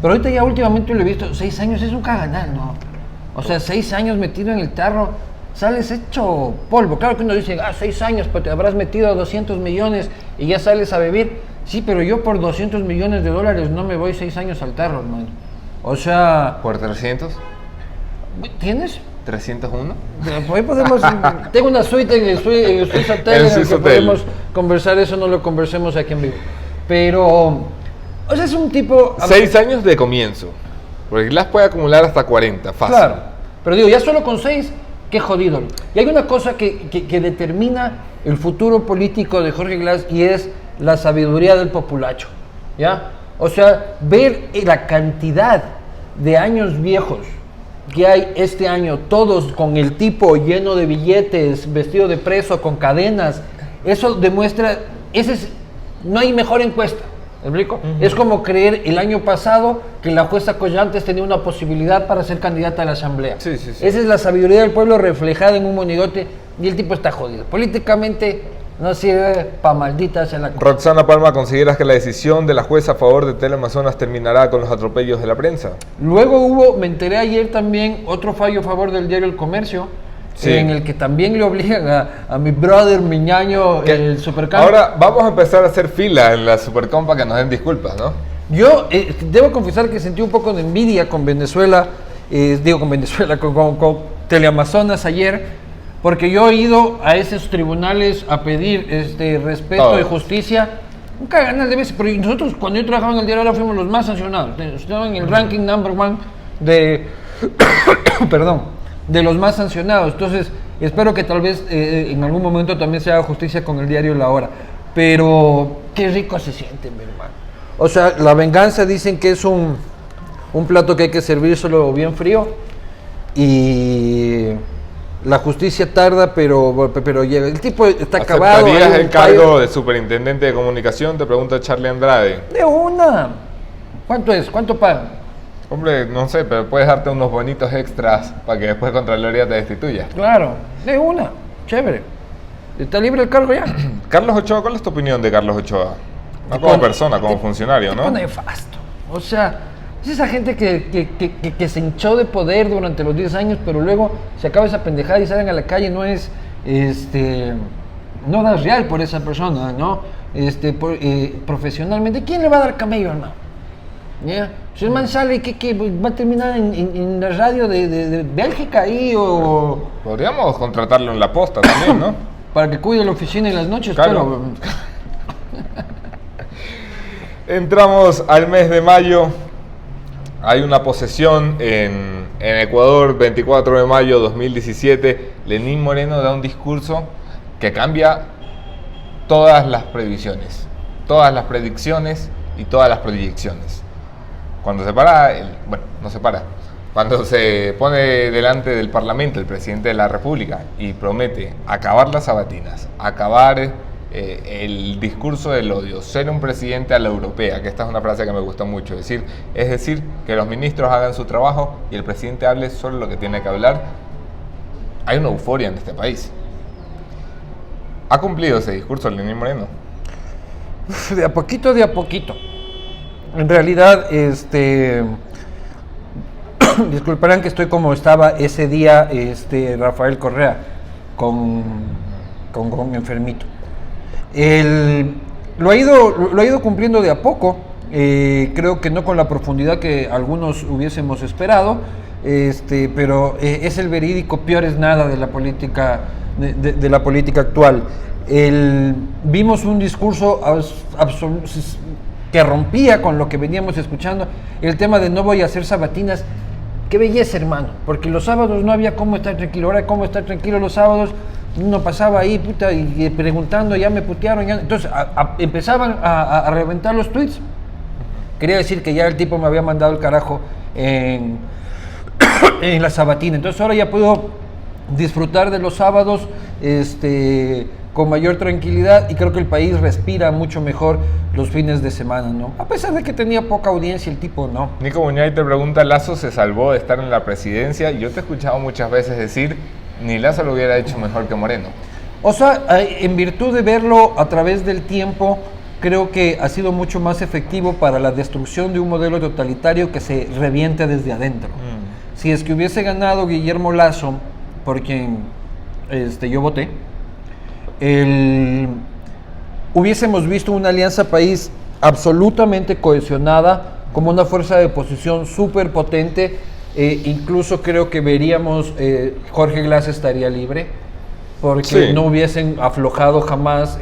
pero ahorita ya últimamente lo he visto, 6 años es un caganal, ¿no? O sea, 6 años metido en el tarro, sales hecho polvo. Claro que uno dice, 6 años, pero te habrás metido 200 millones y ya sales a vivir. Sí, pero yo por 200 millones de dólares no me voy 6 años al tarro, hermano. O sea... ¿Por 300? ¿Tienes? ¿301? Ahí podemos... Tengo una suite en el Swiss Hotel en el que podemos conversar eso, no lo conversemos aquí en vivo. Pero... O sea, es un tipo... 6 años de comienzo. Porque Glass puede acumular hasta 40, fácil. Claro. Pero digo, ya solo con 6, qué jodido. Y hay una cosa que determina el futuro político de Jorge Glass y es la sabiduría del populacho. ¿Ya? O sea, ver la cantidad de años viejos que hay este año, todos con el tipo lleno de billetes, vestido de preso, con cadenas, eso demuestra, no hay mejor encuesta, ¿me explico? Es como creer el año pasado que la jueza Collantes tenía una posibilidad para ser candidata a la asamblea. Sí. Esa es la sabiduría del pueblo reflejada en un monigote y el tipo está jodido. Políticamente... no sirve pa' malditas en la... Roxana Palma, ¿consideras que la decisión de la jueza a favor de Teleamazonas terminará con los atropellos de la prensa? Luego me enteré ayer también, otro fallo a favor del diario El Comercio, sí, en el que también le obligan a mi brother, mi ñaño, el Supercamp. Ahora vamos a empezar a hacer fila en la Supercomp para que nos den disculpas, ¿no? Yo debo confesar que sentí un poco de envidia con Venezuela, Teleamazonas ayer, porque yo he ido a esos tribunales a pedir respeto y justicia. Nunca ganas de veces, pero nosotros cuando yo trabajaba en el diario ahora fuimos los más sancionados. Estaban en el ranking number one de, perdón, de los más sancionados. Entonces, espero que tal vez en algún momento también se haga justicia con el diario La Hora. Pero qué rico se siente, mi hermano. O sea, la venganza dicen que es un plato que hay que servírselo bien frío. Y la justicia tarda, pero llega. El tipo está acabado. ¿Aceptarías el cargo de superintendente de comunicación? Te pregunta Charlie Andrade. De una. ¿Cuánto es? ¿Cuánto pagan? Hombre, no sé, pero puedes darte unos bonitos extras para que después Contraloría te destituya. Claro, de una. Chévere. ¿Está libre el cargo ya? Carlos Ochoa, ¿cuál es tu opinión de Carlos Ochoa? No como persona, como funcionario, ¿no? Nefasto. O sea, es esa gente que se hinchó de poder durante los 10 años, pero luego se acaba esa pendejada y salen a la calle, no es, no das real por esa persona, ¿no? Profesionalmente, ¿quién le va a dar camello, hermano? ¿Yeah? Si el man sale, ¿qué va a terminar en la radio de Bélgica ahí o...? Podríamos contratarlo en La Posta también, ¿no? Para que cuide la oficina en las noches, claro. Entramos al mes de mayo. Hay una posesión en Ecuador, 24 de mayo 2017. Lenín Moreno da un discurso que cambia todas las previsiones, todas las predicciones y todas las proyecciones. Cuando se para, cuando se pone delante del Parlamento el presidente de la República y promete acabar las sabatinas, acabar el discurso del odio, ser un presidente a la europea, que esta es una frase que me gusta mucho, es decir, que los ministros hagan su trabajo y el presidente hable solo lo que tiene que hablar. Hay una euforia en este país. ¿Ha cumplido ese discurso Lenín Moreno? De a poquito, de a poquito. En realidad, disculparán que estoy como estaba ese día Rafael Correa, con enfermito. Lo ha ido cumpliendo de a poco, creo que no con la profundidad que algunos hubiésemos esperado, pero es el verídico peor es nada de la política, de la política actual. Vimos un discurso que rompía con lo que veníamos escuchando, el tema de no voy a hacer sabatinas. Qué belleza, hermano, porque los sábados no había cómo estar tranquilo. Ahora cómo estar tranquilo los sábados, uno pasaba ahí, puta, y preguntando, ya me putearon, ya. Entonces empezaban a reventar los tweets. Quería decir que ya el tipo me había mandado el carajo en la sabatina. Entonces ahora ya puedo disfrutar de los sábados con mayor tranquilidad, y creo que el país respira mucho mejor los fines de semana, ¿no? A pesar de que tenía poca audiencia el tipo, ¿no? Nico Muñay te pregunta, ¿Lazo se salvó de estar en la presidencia? Yo te he escuchado muchas veces decir, ni Lazo lo hubiera hecho mejor que Moreno. O sea, en virtud de verlo a través del tiempo, creo que ha sido mucho más efectivo para la destrucción de un modelo totalitario que se reviente desde adentro. Si es que hubiese ganado Guillermo Lasso, por quien yo voté, hubiésemos visto una alianza país absolutamente cohesionada, como una fuerza de oposición súper potente. Incluso creo que veríamos, Jorge Glass estaría libre, porque no hubiesen aflojado jamás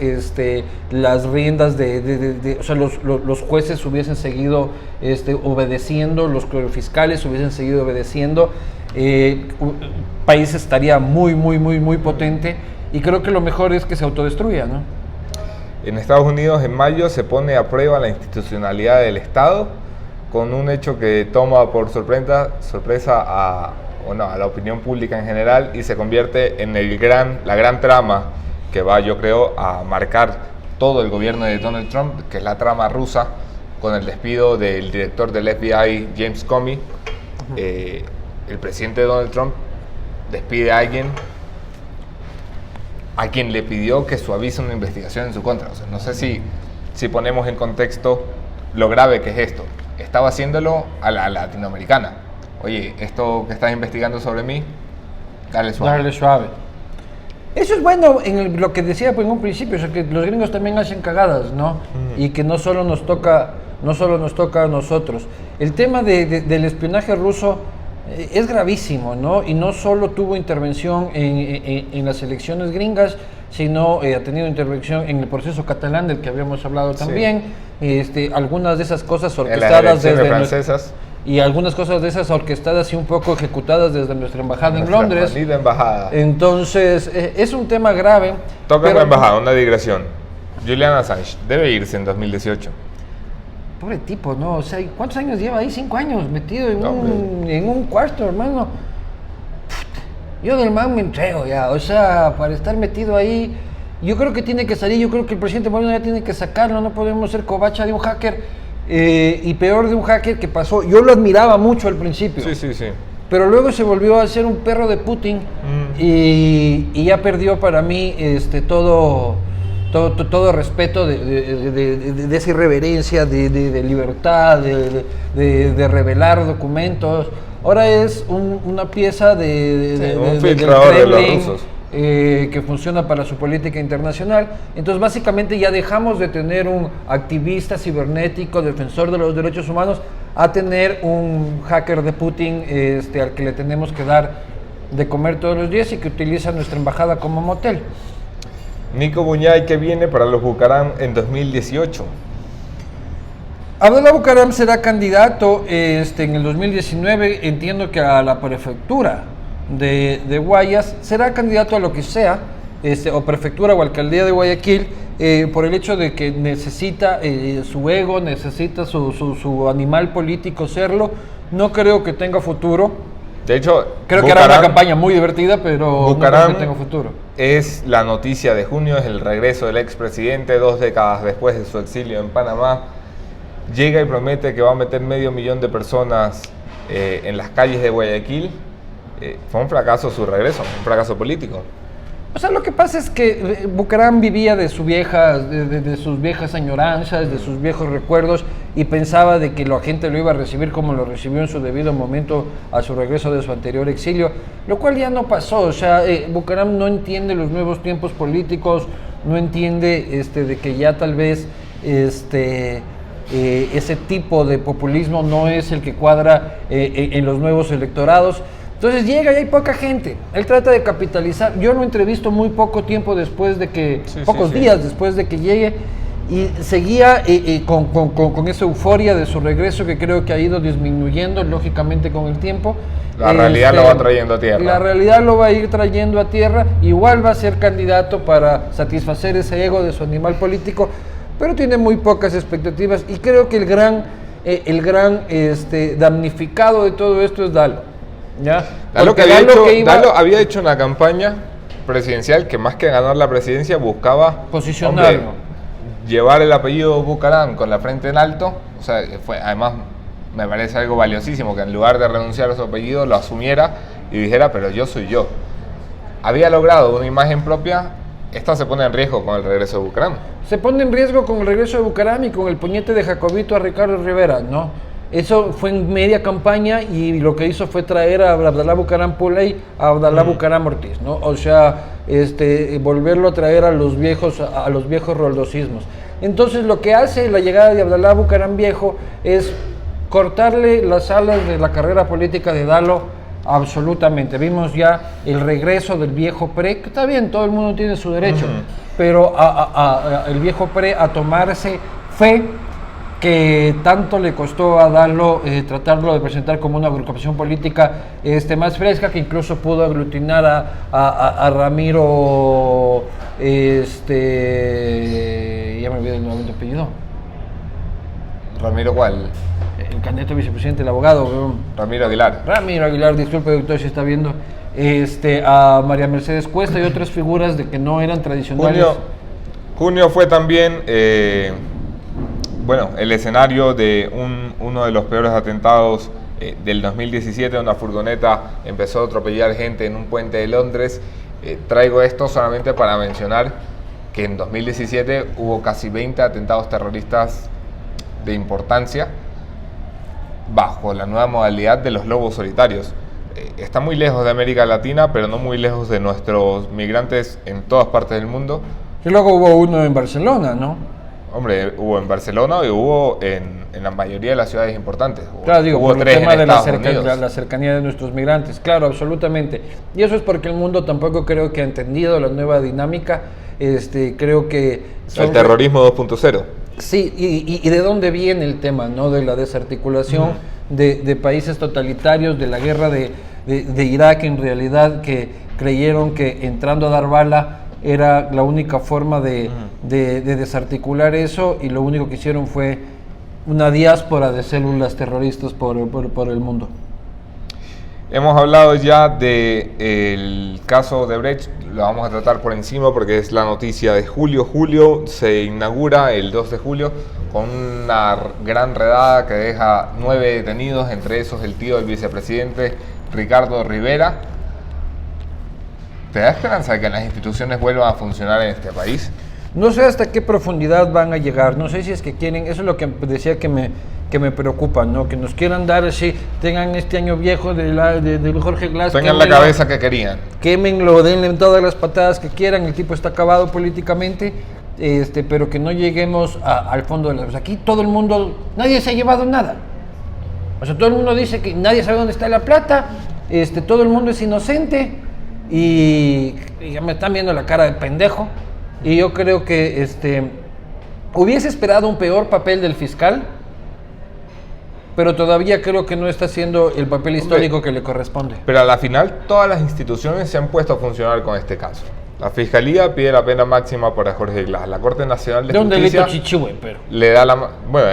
las riendas o sea, los jueces hubiesen seguido obedeciendo, los fiscales hubiesen seguido obedeciendo, país estaría muy, muy, muy, muy potente, y creo que lo mejor es que se autodestruya, ¿no? En Estados Unidos, en mayo, se pone a prueba la institucionalidad del Estado, con un hecho que toma por sorpresa a la opinión pública en general, y se convierte en la gran trama que va, yo creo, a marcar todo el gobierno de Donald Trump, que es la trama rusa, con el despido del director del FBI, James Comey. El presidente Donald Trump despide a alguien a quien le pidió que suavice una investigación en su contra. O sea, no sé si ponemos en contexto lo grave que es esto. Estaba haciéndolo a la latinoamericana. Oye, esto que estás investigando sobre mí, dale suave. Dale suave. Eso es bueno en lo que decía en un principio, o sea, que los gringos también hacen cagadas, ¿no? Y que no solo nos toca a nosotros. El tema del espionaje ruso es gravísimo, ¿no? Y no solo tuvo intervención en las elecciones gringas, sino ha tenido intervención en el proceso catalán del que habíamos hablado también. Sí. Algunas de esas cosas orquestadas desde francesas. Y algunas cosas de esas orquestadas y un poco ejecutadas desde nuestra embajada en Londres. Embajada. Entonces, es un tema grave. Toca la embajada, una digresión. Julian Assange debe irse en 2018. Pobre tipo, ¿no? O sea, ¿cuántos años lleva ahí? 5 años metido en un cuarto, hermano. Yo del man me entrego ya, o sea, para estar metido ahí, yo creo que tiene que salir, yo creo que el presidente Moreno ya tiene que sacarlo, no podemos ser covacha de un hacker. Y peor de un hacker que pasó, yo lo admiraba mucho al principio, sí. Pero luego se volvió a ser un perro de Putin y ya perdió para mí todo respeto de esa irreverencia, de libertad, de revelar documentos. Ahora es una pieza un filtrador de los rusos. Que funciona para su política internacional. Entonces básicamente ya dejamos de tener un activista cibernético, defensor de los derechos humanos, a tener un hacker de Putin al que le tenemos que dar de comer todos los días y que utiliza nuestra embajada como motel. Nico Buñay, ¿qué viene para los Bucaram en 2018? Abdalá Bucaram será candidato en el 2019, entiendo que a la prefectura de Guayas, será candidato a lo que sea, o prefectura o alcaldía de Guayaquil, por el hecho de que necesita su ego, necesita su animal político serlo. No creo que tenga futuro. De hecho, creo que hará una campaña muy divertida, pero no creo que tenga futuro. Es la noticia de junio, es el regreso del expresidente 2 décadas después de su exilio en Panamá. Llega y promete que va a meter 500.000 de personas en las calles de Guayaquil. Fue un fracaso su regreso, un fracaso político. O sea, lo que pasa es que Bucaram vivía de sus viejas añoranzas, de sus viejos recuerdos, y pensaba de que la gente lo iba a recibir como lo recibió en su debido momento a su regreso de su anterior exilio, lo cual ya no pasó. O sea, Bucaram no entiende los nuevos tiempos políticos, no entiende de que ya tal vez ese tipo de populismo no es el que cuadra en los nuevos electorados. Entonces llega y hay poca gente. Él trata de capitalizar. Yo lo entrevisto muy poco tiempo después de que, pocos días después de que llegue, y seguía con esa euforia de su regreso, que creo que ha ido disminuyendo lógicamente con el tiempo. La realidad lo va trayendo a tierra. La realidad lo va a ir trayendo a tierra. Igual va a ser candidato para satisfacer ese ego de su animal político, pero tiene muy pocas expectativas, y creo que el gran damnificado de todo esto es Dalo. ¿Ya? Dalo había hecho una campaña presidencial que, más que ganar la presidencia, buscaba posicionarlo, llevar el apellido Bucaram con la frente en alto. O sea, además me parece algo valiosísimo que en lugar de renunciar a su apellido lo asumiera y dijera, pero yo soy yo. Había logrado una imagen propia. Esta se pone en riesgo con el regreso de Bucaram. Se pone en riesgo con el regreso de Bucaram y con el puñete de Jacobito a Ricardo Rivera, ¿no? Eso fue en media campaña, y lo que hizo fue traer a Abdalá Bucaram Puley a Abdalá Bucaram Ortiz, ¿no? O sea, volverlo a traer a los viejos roldosismos. Entonces, lo que hace la llegada de Abdalá Bucaram Viejo es cortarle las alas de la carrera política de Dalo absolutamente. Vimos ya el regreso del viejo PRE, que está bien, todo el mundo tiene su derecho, pero el viejo PRE a tomarse fe, que tanto le costó a Dalo tratarlo de presentar como una agrupación política más fresca, que incluso pudo aglutinar a Ramiro, ya me olvidé el nombre de apellido. ¿Ramiro cuál? El candidato a vicepresidente, el abogado. Ramiro Aguilar. Ramiro Aguilar, disculpe doctor si está viendo. A María Mercedes Cuesta y otras figuras de que no eran tradicionales. Junio fue también... el escenario de uno de los peores atentados del 2017. Una furgoneta empezó a atropellar gente en un puente de Londres. Traigo esto solamente para mencionar que en 2017 hubo casi 20 atentados terroristas de importancia bajo la nueva modalidad de los lobos solitarios. Está muy lejos de América Latina, pero no muy lejos de nuestros migrantes en todas partes del mundo. Y luego hubo uno en Barcelona, ¿no? Hombre, hubo en Barcelona y hubo en la mayoría de las ciudades importantes. Claro, digo, hubo por el 3 tema en de Estados Unidos. la cercanía de nuestros migrantes. Claro, absolutamente. Y eso es porque el mundo tampoco creo que ha entendido la nueva dinámica. Creo que... El terrorismo 2.0. Sí, y de dónde viene el tema, ¿no? De la desarticulación de países totalitarios, de la guerra de Irak, en realidad, que creyeron que entrando a dar bala era la única forma de desarticular eso, y lo único que hicieron fue una diáspora de células terroristas por el mundo. Hemos hablado ya del caso de Brecht, lo vamos a tratar por encima porque es la noticia de julio. Julio se inaugura el 2 de julio con una gran redada que deja 9 detenidos, entre esos el tío del vicepresidente Ricardo Rivera. ¿Te da esperanza de que las instituciones vuelvan a funcionar en este país? No sé hasta qué profundidad van a llegar, no sé si es que quieren, eso es lo que decía que me preocupa, ¿no? Que nos quieran dar así, tengan este año viejo de Jorge Glass. Tengan la cabeza que querían. Quémenlo, denle todas las patadas que quieran, el tipo está acabado políticamente, pero que no lleguemos al fondo de las cosas. Aquí todo el mundo, nadie se ha llevado nada. O sea, todo el mundo dice que nadie sabe dónde está la plata, todo el mundo es inocente y ya me están viendo la cara de pendejo. Y yo creo que hubiese esperado un peor papel del fiscal, pero todavía creo que no está haciendo el papel histórico que le corresponde. Pero a la final todas las instituciones se han puesto a funcionar con este caso. La Fiscalía pide la pena máxima para Jorge Glass. La Corte Nacional de Justicia... un delito chichihue, pero... le da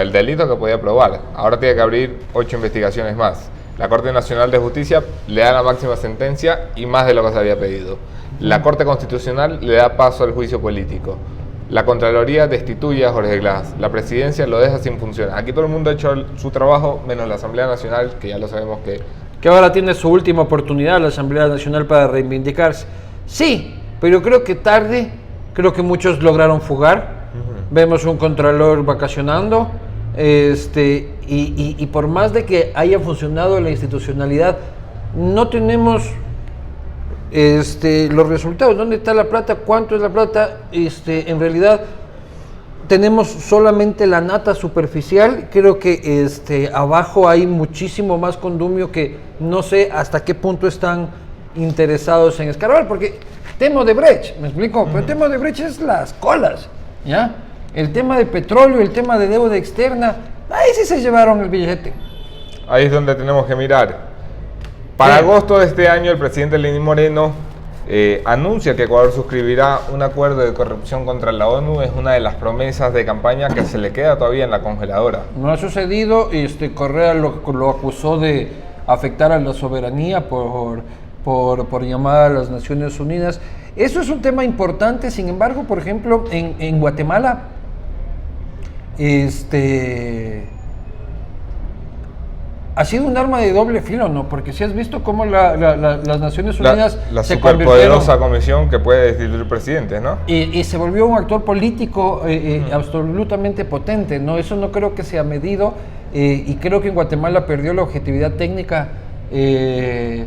el delito que podía probar. Ahora tiene que abrir 8 investigaciones más. La Corte Nacional de Justicia le da la máxima sentencia y más de lo que se había pedido. La Corte Constitucional le da paso al juicio político. La Contraloría destituye a Jorge Glass. La Presidencia lo deja sin funcionar. Aquí todo el mundo ha hecho su trabajo, menos la Asamblea Nacional, que ya lo sabemos que ahora tiene su última oportunidad, la Asamblea Nacional, para reivindicarse. Sí, pero creo que tarde, creo que muchos lograron fugar. Vemos un contralor vacacionando, y por más de que haya funcionado la institucionalidad, no tenemos... los resultados, ¿dónde está la plata? ¿Cuánto es la plata? En realidad tenemos solamente la nata superficial. Creo que abajo hay muchísimo más condumio que no sé hasta qué punto están interesados en escarbar, porque tema de Brecht, ¿me explico? Pero el tema de Brecht es las colas, ¿ya? El tema de petróleo, el tema de deuda externa, ahí sí se llevaron el billete. Ahí es donde tenemos que mirar. Para agosto de este año, el presidente Lenín Moreno anuncia que Ecuador suscribirá un acuerdo de corrupción contra la ONU. Es una de las promesas de campaña que se le queda todavía en la congeladora. No ha sucedido. Correa lo acusó de afectar a la soberanía por llamar a las Naciones Unidas. Eso es un tema importante. Sin embargo, por ejemplo, en Guatemala, ha sido un arma de doble filo, ¿no? Porque si has visto cómo las Naciones Unidas la se superpoderosa comisión que puede destituir presidentes, ¿no? Y se volvió un actor político absolutamente potente, ¿no? Eso no creo que sea medido, y creo que en Guatemala perdió la objetividad técnica de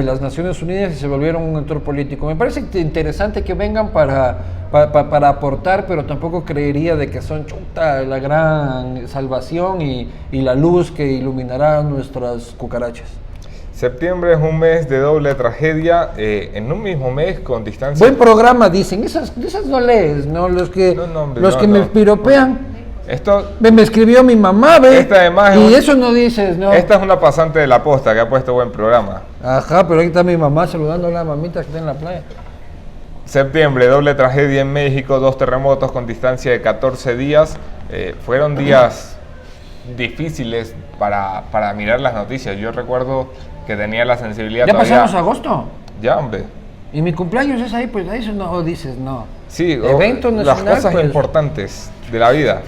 las Naciones Unidas y se volvieron un actor político. Me parece interesante que vengan para aportar, pero tampoco creería de que son la gran salvación y la luz que iluminará nuestras cucarachas. Septiembre es un mes de doble tragedia, en un mismo mes con distancia... Buen programa, dicen. Esas no lees, ¿no? Los que me piropean... Esto, me escribió mi mamá, ¿ve? Eso no dices, ¿no? Esta es una pasante de la posta que ha puesto buen programa. Ajá, pero ahí está mi mamá saludando a la mamita que está en la playa. Septiembre, doble tragedia en México, 2 terremotos con distancia de 14 días. Fueron días difíciles para mirar las noticias. Yo recuerdo que tenía la sensibilidad ¿Ya todavía... pasamos agosto? Ya, hombre. Y mi cumpleaños es ahí, pues ahí eso no dices, no. Sí, evento nacional, las cosas importantes de la vida.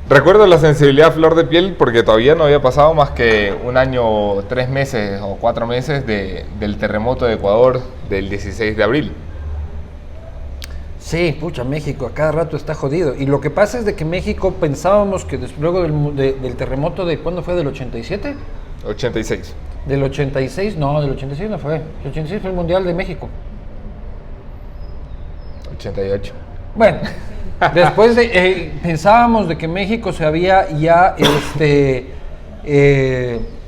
Recuerdo la sensibilidad a flor de piel porque todavía no había pasado más que un año, 3 meses o 4 meses del terremoto de Ecuador del 16 de abril. Sí, pucha, México a cada rato está jodido. Y lo que pasa es de que México pensábamos que luego del terremoto de... ¿Cuándo fue? ¿Del 87? 86. Del 86, no, del 86 no fue. El 86 fue el Mundial de México. 88. Bueno, después de, pensábamos de que México se había ya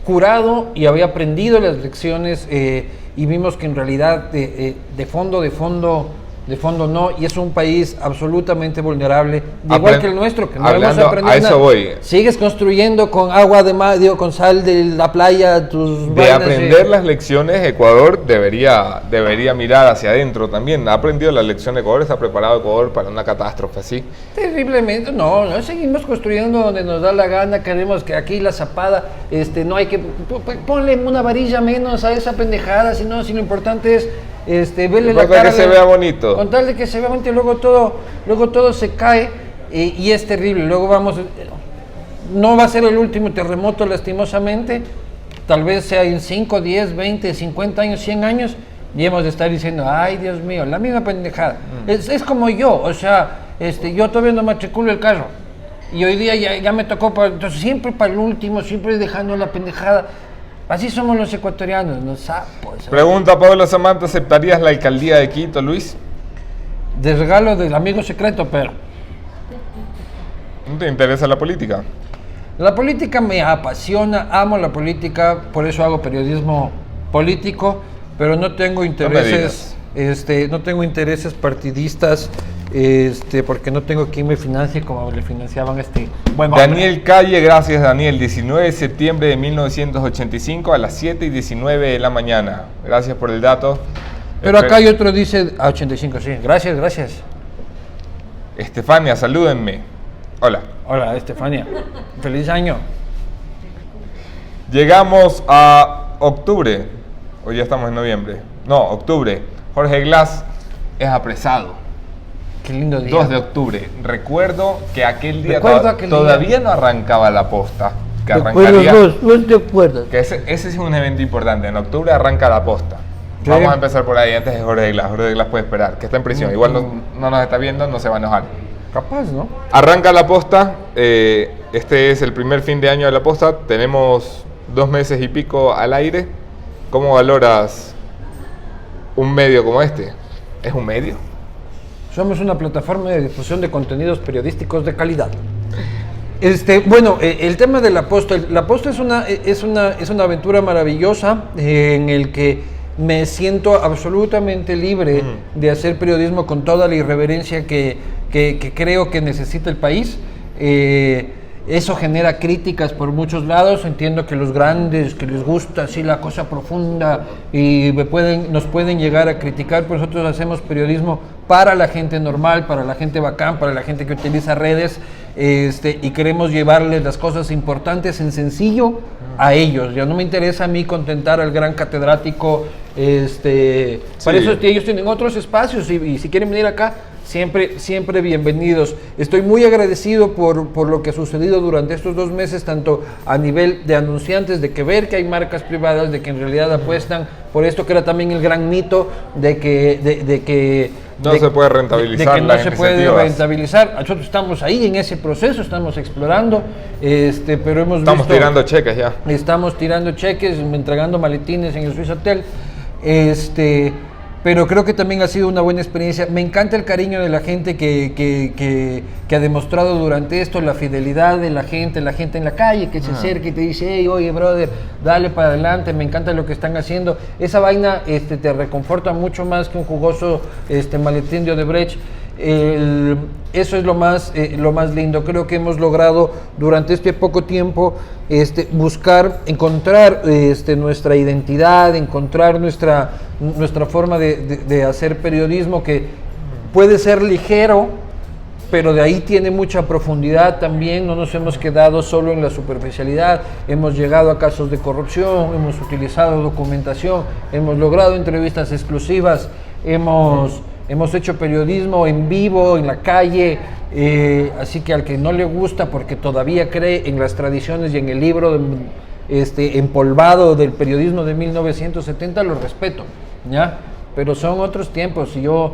curado y había aprendido las lecciones y vimos que en realidad de fondo no, y es un país absolutamente vulnerable, igual que el nuestro, que no hemos aprendido a eso nada. voy. Sigues construyendo con agua de mar, con sal de la playa, tus De aprender las lecciones, Ecuador debería mirar hacia adentro también. Ha aprendido las lecciones Ecuador, está preparado Ecuador para una catástrofe así. Terriblemente, no seguimos construyendo donde nos da la gana, queremos que aquí la zapada, no hay que, ponle una varilla menos a esa pendejada, si lo importante es verle la cara, que se vea bonito. Con tal de que se vea bonito, luego todo se cae y es terrible. Luego no va a ser el último terremoto lastimosamente, tal vez sea en 5, 10, 20, 50 años, 100 años, y hemos de estar diciendo, ay Dios mío, la misma pendejada. Es como yo, o sea, yo todavía no matriculo el carro, y hoy día ya me tocó, entonces siempre para el último, siempre dejando la pendejada. Así somos los ecuatorianos, no sapos. Pregunta Pablo Samantha, ¿aceptarías la alcaldía de Quito, Luis? De regalo del amigo secreto, pero... ¿No te interesa la política? La política me apasiona, amo la política, por eso hago periodismo político, pero no tengo intereses, no tengo intereses partidistas, porque no tengo quien me financie como le financiaban buen hombre. Daniel Calle, gracias Daniel, 19 de septiembre de 1985 a las 7:19 de la mañana. Gracias por el dato. Pero acá hay otro, dice 85, sí. Gracias. Estefania, salúdenme. Hola. Hola, Estefania. Feliz año. Llegamos a octubre. Hoy ya estamos en noviembre. No, octubre. Jorge Glass es apresado. Qué lindo día. 2 de octubre. Recuerdo que aquel día aquel todavía día. no arrancaba la posta. Que ¿Te arrancaría. ¿No te acuerdas? Que ese es un evento importante. En octubre arranca la posta. ¿Sí? Vamos a empezar por ahí antes de Jorge Glass. Jorge Glass puede esperar, que está en prisión. Igual no nos está viendo, no se va a enojar. Capaz, ¿no? Arranca la posta. Este es el primer fin de año de la posta. Tenemos 2 meses y pico al aire. ¿Cómo valoras un medio como este? ¿Es un medio? Somos una plataforma de difusión de contenidos periodísticos de calidad. Bueno, el tema de la posta es una aventura maravillosa en el que me siento absolutamente libre de hacer periodismo con toda la irreverencia que creo que necesita el país. Eso genera críticas por muchos lados. Entiendo que los grandes, que les gusta así la cosa profunda y nos pueden llegar a criticar, pero nosotros hacemos periodismo para la gente normal, para la gente bacán, para la gente que utiliza redes, y queremos llevarles las cosas importantes en sencillo a ellos. Ya no me interesa a mí contentar al gran catedrático, para eso ellos tienen otros espacios y si quieren venir acá, siempre bienvenidos. Estoy muy agradecido por lo que ha sucedido durante estos 2 meses, tanto a nivel de anunciantes, de que ver que hay marcas privadas, de que en realidad apuestan por esto, que era también el gran mito de que se puede rentabilizar. De que no se puede rentabilizar. Nosotros estamos ahí en ese proceso, estamos explorando, pero estamos tirando cheques ya. Estamos tirando cheques, entregando maletines en el Swiss Hotel. Pero creo que también ha sido una buena experiencia. Me encanta el cariño de la gente que ha demostrado durante esto, la fidelidad de la gente en la calle que se acerca y te dice, hey, oye, brother, dale para adelante, me encanta lo que están haciendo. Esa vaina te reconforta mucho más que un jugoso maletín de Odebrecht. Eso es lo más lindo. Creo que hemos logrado durante este poco tiempo encontrar nuestra identidad, encontrar nuestra forma de hacer periodismo, que puede ser ligero, pero de ahí tiene mucha profundidad también. No nos hemos quedado solo en la superficialidad, hemos llegado a casos de corrupción, hemos utilizado documentación, hemos logrado entrevistas exclusivas, hemos hecho periodismo en vivo, en la calle, así que al que no le gusta porque todavía cree en las tradiciones y en el libro empolvado del periodismo de 1970, lo respeto, ¿ya? Pero son otros tiempos y yo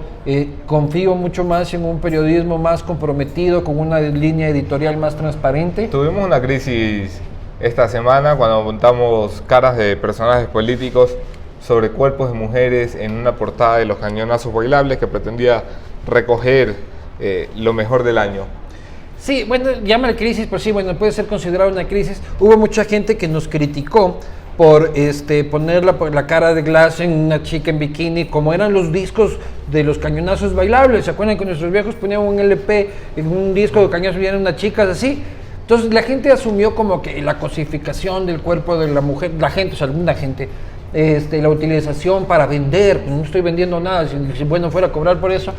confío mucho más en un periodismo más comprometido, con una línea editorial más transparente. Tuvimos una crisis esta semana cuando montamos caras de personajes políticos sobre cuerpos de mujeres en una portada de Los Cañonazos Bailables, que pretendía recoger lo mejor del año. Sí, bueno, llama crisis, pero sí, bueno, puede ser considerado una crisis. Hubo mucha gente que nos criticó por poner la cara de Glass en una chica en bikini, como eran los discos de los cañonazos bailables. ¿Se acuerdan que nuestros viejos ponían un LP en un disco de cañonazos y eran unas chicas así? Entonces la gente asumió como que la cosificación del cuerpo de la mujer, la gente, o sea, alguna gente, la utilización para vender, pues no estoy vendiendo nada, si bueno fuera a cobrar por eso,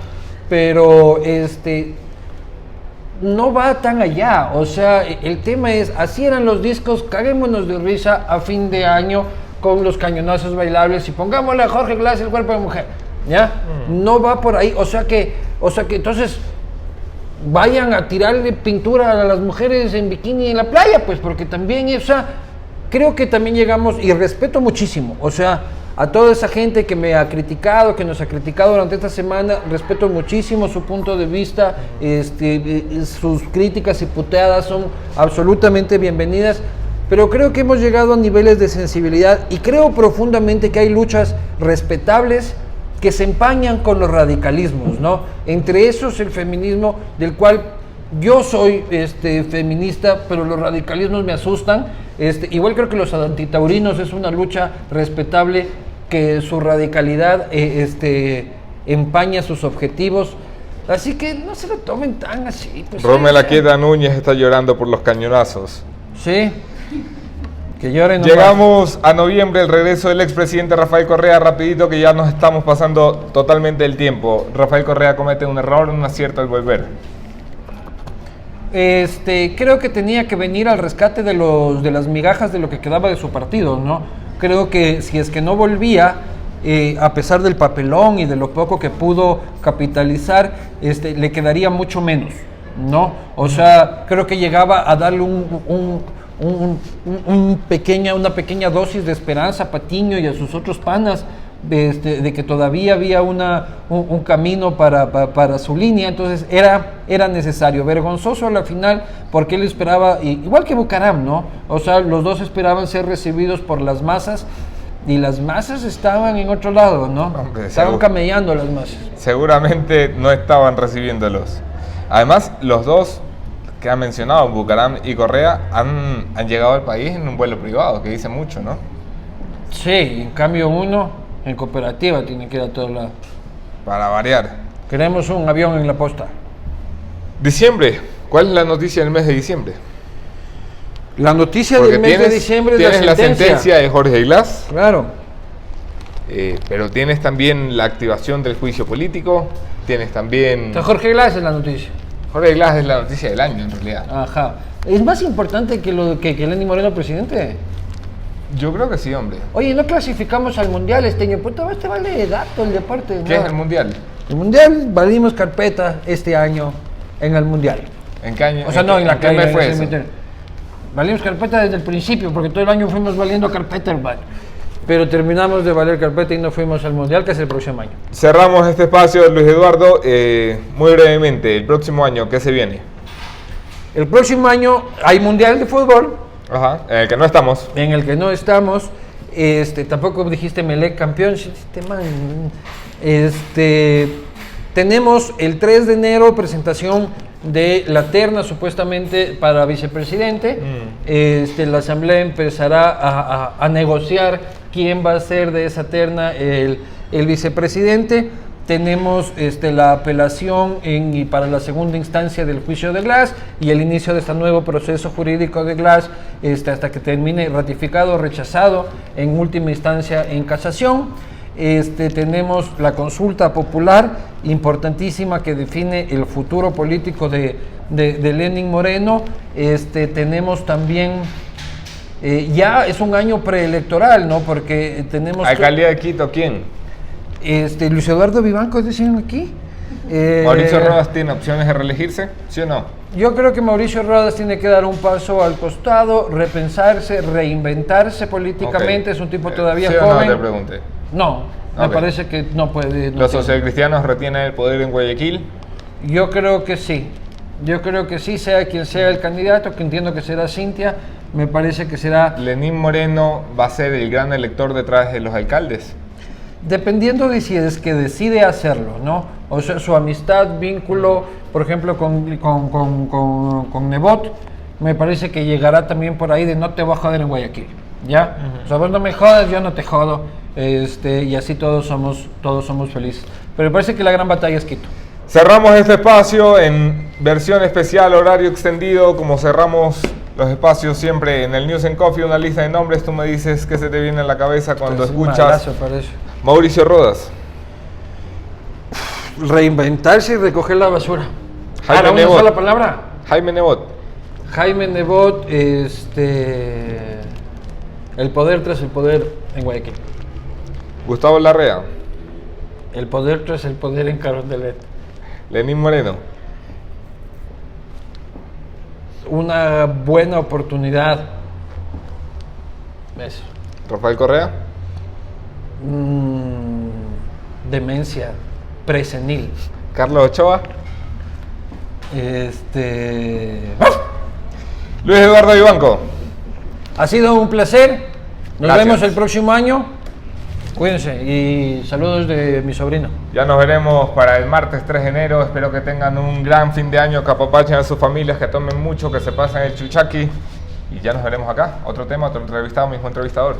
pero no va tan allá. O sea, el tema es, así eran los discos, caguémonos de risa a fin de año con los cañonazos bailables y pongámosle a Jorge Glass el cuerpo de mujer, ¿ya? No va por ahí, o sea que entonces vayan a tirarle pintura a las mujeres en bikini en la playa, pues, porque también, o sea, creo que también llegamos, y respeto muchísimo, o sea, a toda esa gente que me ha criticado, que nos ha criticado durante esta semana, respeto muchísimo su punto de vista, sus críticas y puteadas son absolutamente bienvenidas, pero creo que hemos llegado a niveles de sensibilidad y creo profundamente que hay luchas respetables que se empañan con los radicalismos, ¿no? Entre esos el feminismo, del cual yo soy feminista, pero los radicalismos me asustan. Igual creo que los antitaurinos es una lucha respetable, que su radicalidad empaña sus objetivos. Así que no se lo tomen tan así. Pues, Romela Quieta Núñez está llorando por los cañonazos. Sí. Que lloren. Llegamos a noviembre, el regreso del expresidente Rafael Correa. Rapidito, que ya nos estamos pasando totalmente el tiempo. Rafael Correa comete un error, un acierto al volver. Creo que tenía que venir al rescate de las migajas de lo que quedaba de su partido, ¿no? Creo que si es que no volvía, a pesar del papelón y de lo poco que pudo capitalizar, le quedaría mucho menos, ¿no? O sea, creo que llegaba a darle una pequeña dosis de esperanza a Patiño y a sus otros panas, de que todavía había un camino para su línea. Entonces era necesario. Vergonzoso a la final, porque él esperaba, igual que Bucaram, ¿no? O sea, los dos esperaban ser recibidos por las masas, y las masas estaban en otro lado, ¿no? Hombre, estaban camellando las masas. Seguramente no estaban recibiéndolos. Además, los dos que han mencionado, Bucaram y Correa, han llegado al país en un vuelo privado, que dice mucho, ¿no? Sí, en cambio uno en cooperativa tiene que ir a todos lados. Para variar. Queremos un avión en la posta. Diciembre. ¿Cuál es la noticia del mes de diciembre? La noticia del mes de diciembre es la sentencia de Jorge Glass. Claro. Pero tienes también la activación del juicio político. Tienes también... Entonces, Jorge Glass es la noticia. Jorge Glass es la noticia del año, en realidad. Ajá. ¿Es más importante que Lenín Moreno presidente? Yo creo que sí, hombre. Oye, no clasificamos al Mundial este año. Puta, este vale de dato el deporte. ¿Qué es el Mundial? El Mundial, valimos carpeta este año en el Mundial. ¿En qué año? O sea, no, en la ¿Qué mes fue eso? Valimos carpeta desde el principio, porque todo el año fuimos valiendo carpeta, hermano. Pero terminamos de valer carpeta y no fuimos al Mundial, que es el próximo año. Cerramos este espacio, Luis Eduardo. Muy brevemente, el próximo año, ¿qué se viene? El próximo año hay Mundial de Fútbol. Ajá, en el que no estamos. En el que no estamos. Tampoco dijiste Melec campeón. Tenemos el 3 de enero presentación de la terna supuestamente para vicepresidente. La asamblea empezará a negociar quién va a ser de esa terna el vicepresidente. Tenemos la apelación y para la segunda instancia del juicio de Glass y el inicio de este nuevo proceso jurídico de Glass hasta que termine ratificado o rechazado en última instancia en casación. Tenemos la consulta popular importantísima que define el futuro político de Lenín Moreno. Tenemos también ya es un año preelectoral, ¿no? Porque tenemos ¿Alcaldía de Quito quién? Luis Eduardo Vivanco, dicen aquí. ¿Mauricio Rodas tiene opciones de reelegirse? ¿Sí o no? Yo creo que Mauricio Rodas tiene que dar un paso al costado, repensarse, reinventarse políticamente. Okay. Es un tipo todavía ¿Sí joven. O no te pregunté? No, me parece que no puede. ¿Los socialcristianos retienen el poder en Guayaquil? Yo creo que sí. Yo creo que sí, sea quien sea el candidato, que entiendo que será Cintia, me parece que será... ¿Lenín Moreno va a ser el gran elector detrás de los alcaldes? Dependiendo de si es que decide hacerlo, ¿no? O sea, su amistad, vínculo, por ejemplo, con Nebot, me parece que llegará también por ahí de no te voy a joder en Guayaquil, ¿ya? O sea, vos no me jodas, yo no te jodo, y así todos somos felices. Pero me parece que la gran batalla es Quito. Cerramos este espacio en versión especial, horario extendido, como cerramos los espacios siempre en el News and Coffee, una lista de nombres. Tú me dices qué se te viene a la cabeza cuando escuchas Mauricio Rodas. Reinventarse y recoger la basura. Jaime ¿Una Nebot. sola palabra? Jaime Nebot. Jaime Nebot, el poder tras el poder en Guayaquil. Gustavo Larrea. El poder tras el poder en Carondelet. Lenín Moreno. Una buena oportunidad. Eso. Rafael Correa. Demencia presenil. Carlos Ochoa. Luis Eduardo Vivanco. Ha sido un placer. Nos Gracias. vemos el próximo año. Cuídense y saludos de mi sobrino. Ya nos veremos para el martes 3 de enero. Espero que tengan un gran fin de año, que apapachen a sus familias, que tomen mucho, que se pasen el chuchaqui. Y ya nos veremos acá. Otro tema, otro entrevistado, mismo entrevistador.